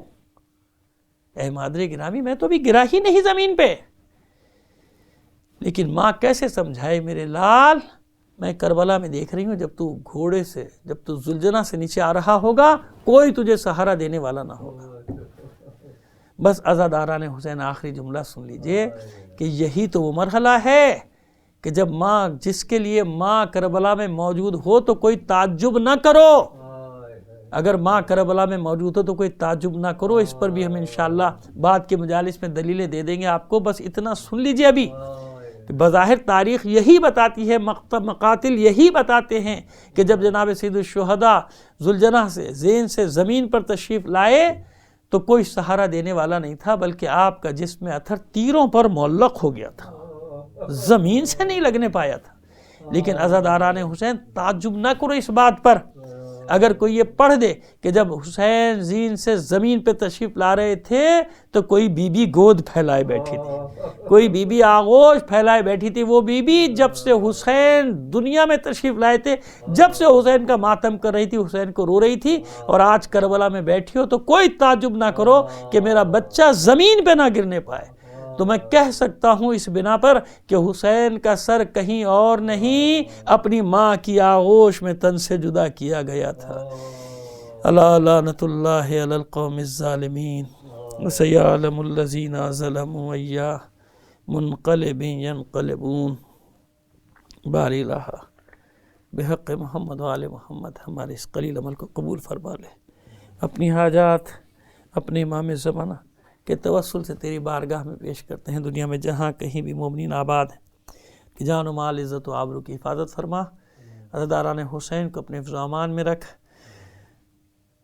اے مادر گرامی، میں تو ابھی گرا ہی نہیں زمین پہ. لیکن ماں کیسے سمجھائے میرے لال، میں کربلا میں دیکھ رہی ہوں جب تو گھوڑے سے، جب تو زلجنا سے نیچے آ رہا ہوگا، کوئی تجھے سہارا دینے والا نہ ہوگا. بس عزاداران حسین آخری جملہ سن لیجئے کہ یہی تو وہ مرحلہ ہے کہ جب ماں، جس کے لیے ماں کربلا میں موجود ہو تو کوئی تعجب نہ کرو. اگر ماں کربلا میں موجود ہو تو کوئی تعجب نہ کرو. اس پر بھی ہم انشاءاللہ بعد کے مجالس میں دلیلیں دے دیں گے آپ کو. بس اتنا سن لیجئے ابھی کہ بظاہر تاریخ یہی بتاتی ہے، مقاتل یہی بتاتے ہیں کہ جب جناب سید الشہداء ذوالجناح سے زین سے زمین پر تشریف لائے تو کوئی سہارا دینے والا نہیں تھا، بلکہ آپ کا جسم اطہر تیروں پر معلق ہو گیا تھا، زمین سے نہیں لگنے پایا تھا. لیکن عزاداران حسین تعجب نہ کرو اس بات پر. اگر کوئی یہ پڑھ دے کہ جب حسین زین سے زمین پہ تشریف لا رہے تھے تو کوئی بی بی گود پھیلائے بیٹھی تھی، کوئی بی بی آغوش پھیلائے بیٹھی تھی، وہ بی بی جب سے حسین دنیا میں تشریف لائے تھے، جب سے حسین کا ماتم کر رہی تھی، حسین کو رو رہی تھی، اور آج کربلا میں بیٹھی ہو تو کوئی تعجب نہ کرو کہ میرا بچہ زمین پہ نہ گرنے پائے. تو میں کہہ سکتا ہوں اس بنا پر کہ حسین کا سر کہیں اور نہیں اپنی ماں کی آغوش میں تن سے جدا کیا گیا تھا. الا لعنت اللہ علی القوم الظالمین وسیعلم الذین ظلموا ای منقلب ینقلبون. باری الہ بحق محمد و آل محمد ہمارے اس قلیل عمل کو قبول فرما لے. اپنی حاجات اپنے امام زمانہ کے توسل سے تیری بارگاہ میں پیش کرتے ہیں. دنیا میں جہاں کہیں بھی مومنین آباد ہیں کہ جان و مال عزت و آبرو کی حفاظت فرما. عزاداران حسین کو اپنے حفظ و امان میں رکھ.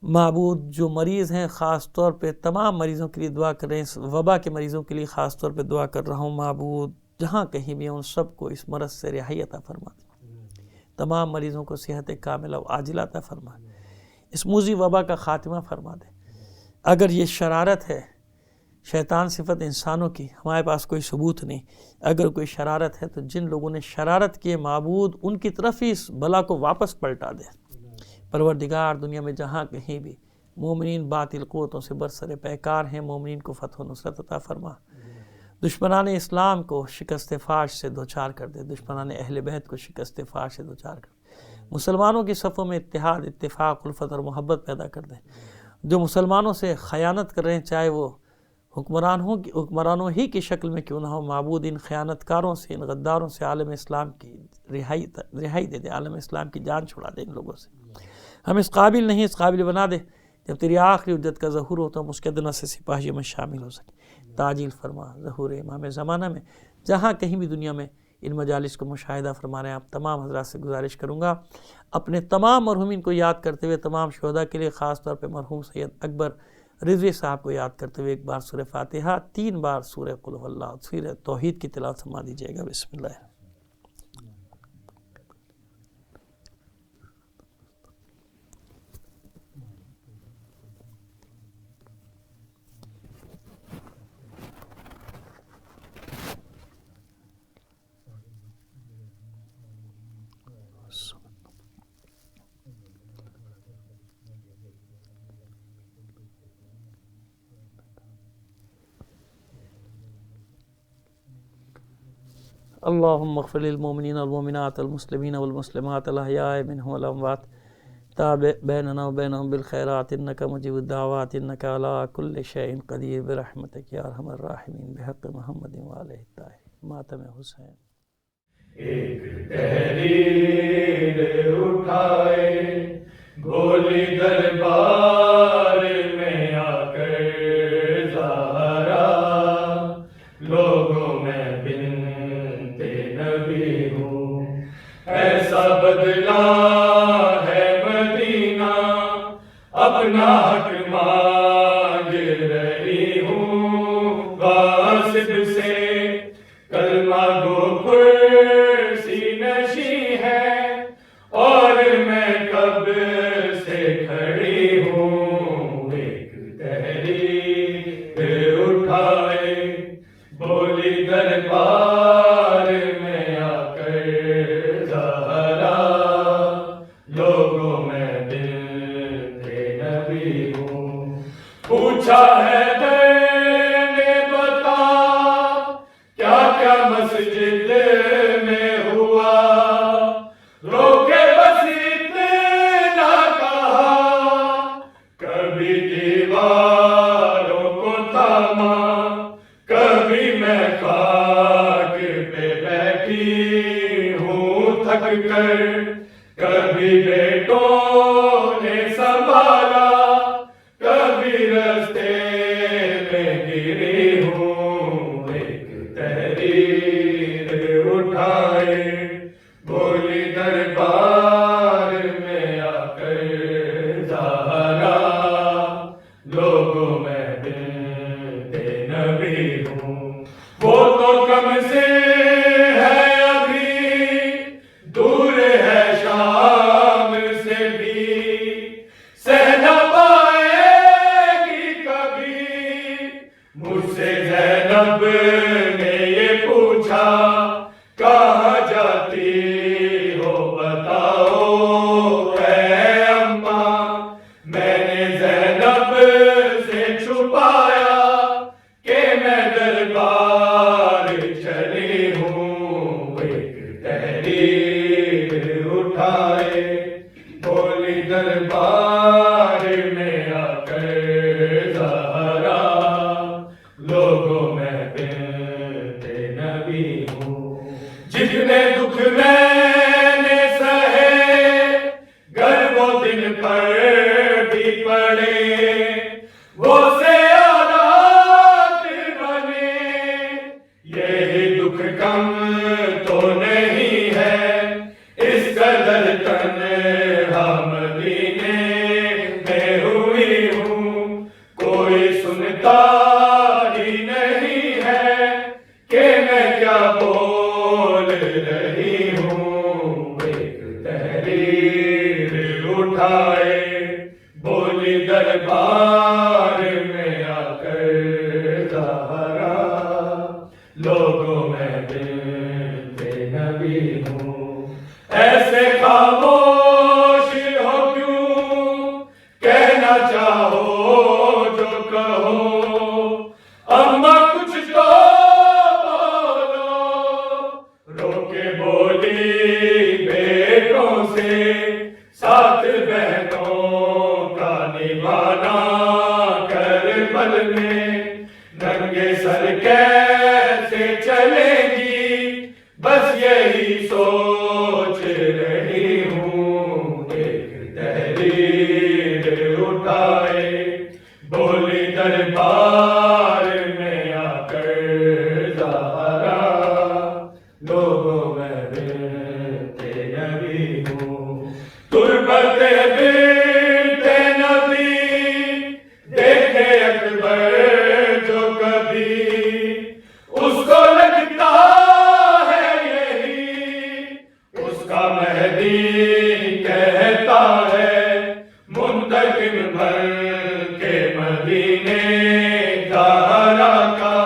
معبود جو مریض ہیں خاص طور پہ تمام مریضوں کے لیے دعا کر رہے ہیں، اس وبا کے مریضوں کے لیے خاص طور پہ دعا کر رہا ہوں. معبود جہاں کہیں بھی ہیں ان سب کو اس مرض سے رہائی عطا فرما. تمام مریضوں کو صحت کاملہ و عاجلہ عطا فرما. اس موذی وبا کا خاتمہ فرما دے. اگر یہ شرارت ہے، شیطان صفت انسانوں کی، ہمارے پاس کوئی ثبوت نہیں. اگر کوئی شرارت ہے تو جن لوگوں نے شرارت کی معبود ان کی طرف ہی اس بلا کو واپس پلٹا دے. پروردگار دنیا میں جہاں کہیں بھی مومنین باطل قوتوں سے برسر پیکار ہیں، مومنین کو فتح و نصرت عطا فرما. دشمنان اسلام کو شکست فاش سے دوچار کر دے. دشمنان اہل بیت کو شکست فاش سے دوچار کر دے. مسلمانوں کی صفوں میں اتحاد، اتفاق، الفت اور محبت پیدا کر دے. جو مسلمانوں سے خیانت کر رہے ہیں، چاہے وہ حکمرانوں ہی کی شکل میں کیوں نہ ہو، معبود ان خیانت کاروں سے، ان غداروں سے عالم اسلام کی رہائی دے دے. عالم اسلام کی جان چھڑا دے ان لوگوں سے. ہم اس قابل نہیں، اس قابل بنا دے جب تیری آخری حجت کا ظہور ہو تو ہم اس کے ادنا سے سپاہیوں میں شامل ہو سکیں. تعجیل فرما ظہور امام زمانہ میں. جہاں کہیں بھی دنیا میں ان مجالس کو مشاہدہ فرما رہے ہیں، آپ تمام حضرات سے گزارش کروں گا اپنے تمام مرحومین کو یاد کرتے ہوئے، تمام شہداء کے لیے خاص طور پہ مرحوم سید اکبر رضوی صاحب کو یاد کرتے ہوئے ایک بار سورہ فاتحہ، 3 بار سورہ قل هو اللہ، سورہ توحید کی تلاوت فرما دیجیے گا. بسم اللہ. اللهم اغفر للمؤمنين والمؤمنات والمسلمين والمسلمات الأحياء منهم والأموات تابع بيننا وبينهم بالخيرات إنك مجيب الدعوات إنك على كل شيء قدير برحمتك يا أرحم الراحمين بحق محمد وآله الطاهرين. ماتم حسین. ایک تحریر اٹھائے بولی دربار میں آ کر زہرا، لوگوں میں ایسا بدلا ہے مدینہ، اپنا حق مانگ رہی ہوں غاصب سے. کلمہ گو کرسی نشی ہے اور میں کب سے کھڑی ہوں. ایک تحریر اٹھائے بولی دربار میں آ کر زہرا، لوگوں میں بنت نبی ہوں. پوچھا ہے نے بتا کیا کیا مسجد میں ہوا، روکے بس اتنا کہا، کبھی دیواروں کو تھاما، کبھی میں کر کبھی بیٹوں نے سنبھالا، کبھی رستے میں گری ہوں ایک تحریر اٹھائے، بولی دربار میں آ کر زہرا، لوگوں میں بنت نبی ہوں، وہ تو کم سے ہے ابھی دور ہے شام سے بھی، سہ نہ پائے گی کبھی، مجھ سے زینب نے یہ پوچھا کہاں جاتی ہو بتاؤ اے اماں، میں نے زینب سے چھپایا کہ میں دربار چلی ہوں ایک تحریر اٹھائے، بولی دربار میں آ کر زہرا، لوگوں میں بنت نبی ہوں، جتنے دکھ میں نے سہے گر وہ دن پر بھی پڑے، وہ سیادات بنے، یہی دکھ کم تو نہیں ہے، اس قدر تنہا مدینے میں ہوئی ہوں، کوئی سنتا ہی نہیں ہے کہ میں کیا بول رہی ہوں، ایک تحریر اٹھائے، بولی دربار میں آ کر زہرا، لوگوں میں بنت نبی ہوں، ایسے خاموش ہو کیوں، کہنا چاہو جو کہو، اماں کچھ تو بولو، رو کے بولی بیٹوں سے، ساتھ بہنوں کا نبھانا کربل میں، ننگے سر کیسے چلے گی، بس یہی سوچ رہی ہوں، ایک تحریر اٹھائے، بولی دربار میں آ کر زہرا، لوگوں میں بنت نبی ہوں، تربت بنت نبی دیکھے اکبر جو کبھی، اس کو لگتا ہے یہی اس کا مہدی کہتا ہے، منتقم بن کے مدینے زہرا کا،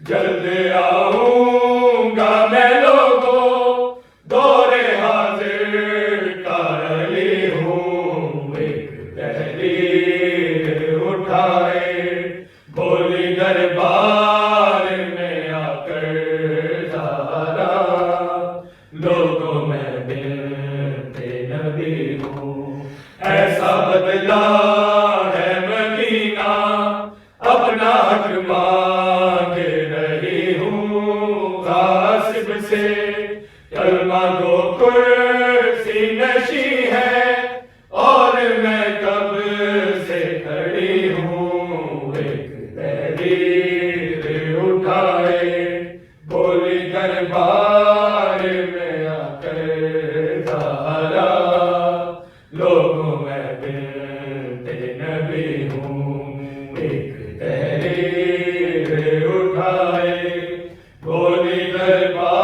جلد آؤں گا میں لوگوں، دور حاضر کا علی ہوں، ایک تحریر اٹھائے، بولی دربار میں آ کر زہرا، لوگوں میں بنت نبی ہوں، ایسا بدلا ہے مدینہ، اپنا حق مانگ رہی ہوں غاصب سے، کلمہ گو کرسی نشی ہے، اور میں کب سے کھڑی ہوں، ایک تحریر اٹھائے، بولی دربار میں آ کر زہرا، لوگوں میں بنت نبی ہوں، ایک تحریر اٹھائے، بولی دربار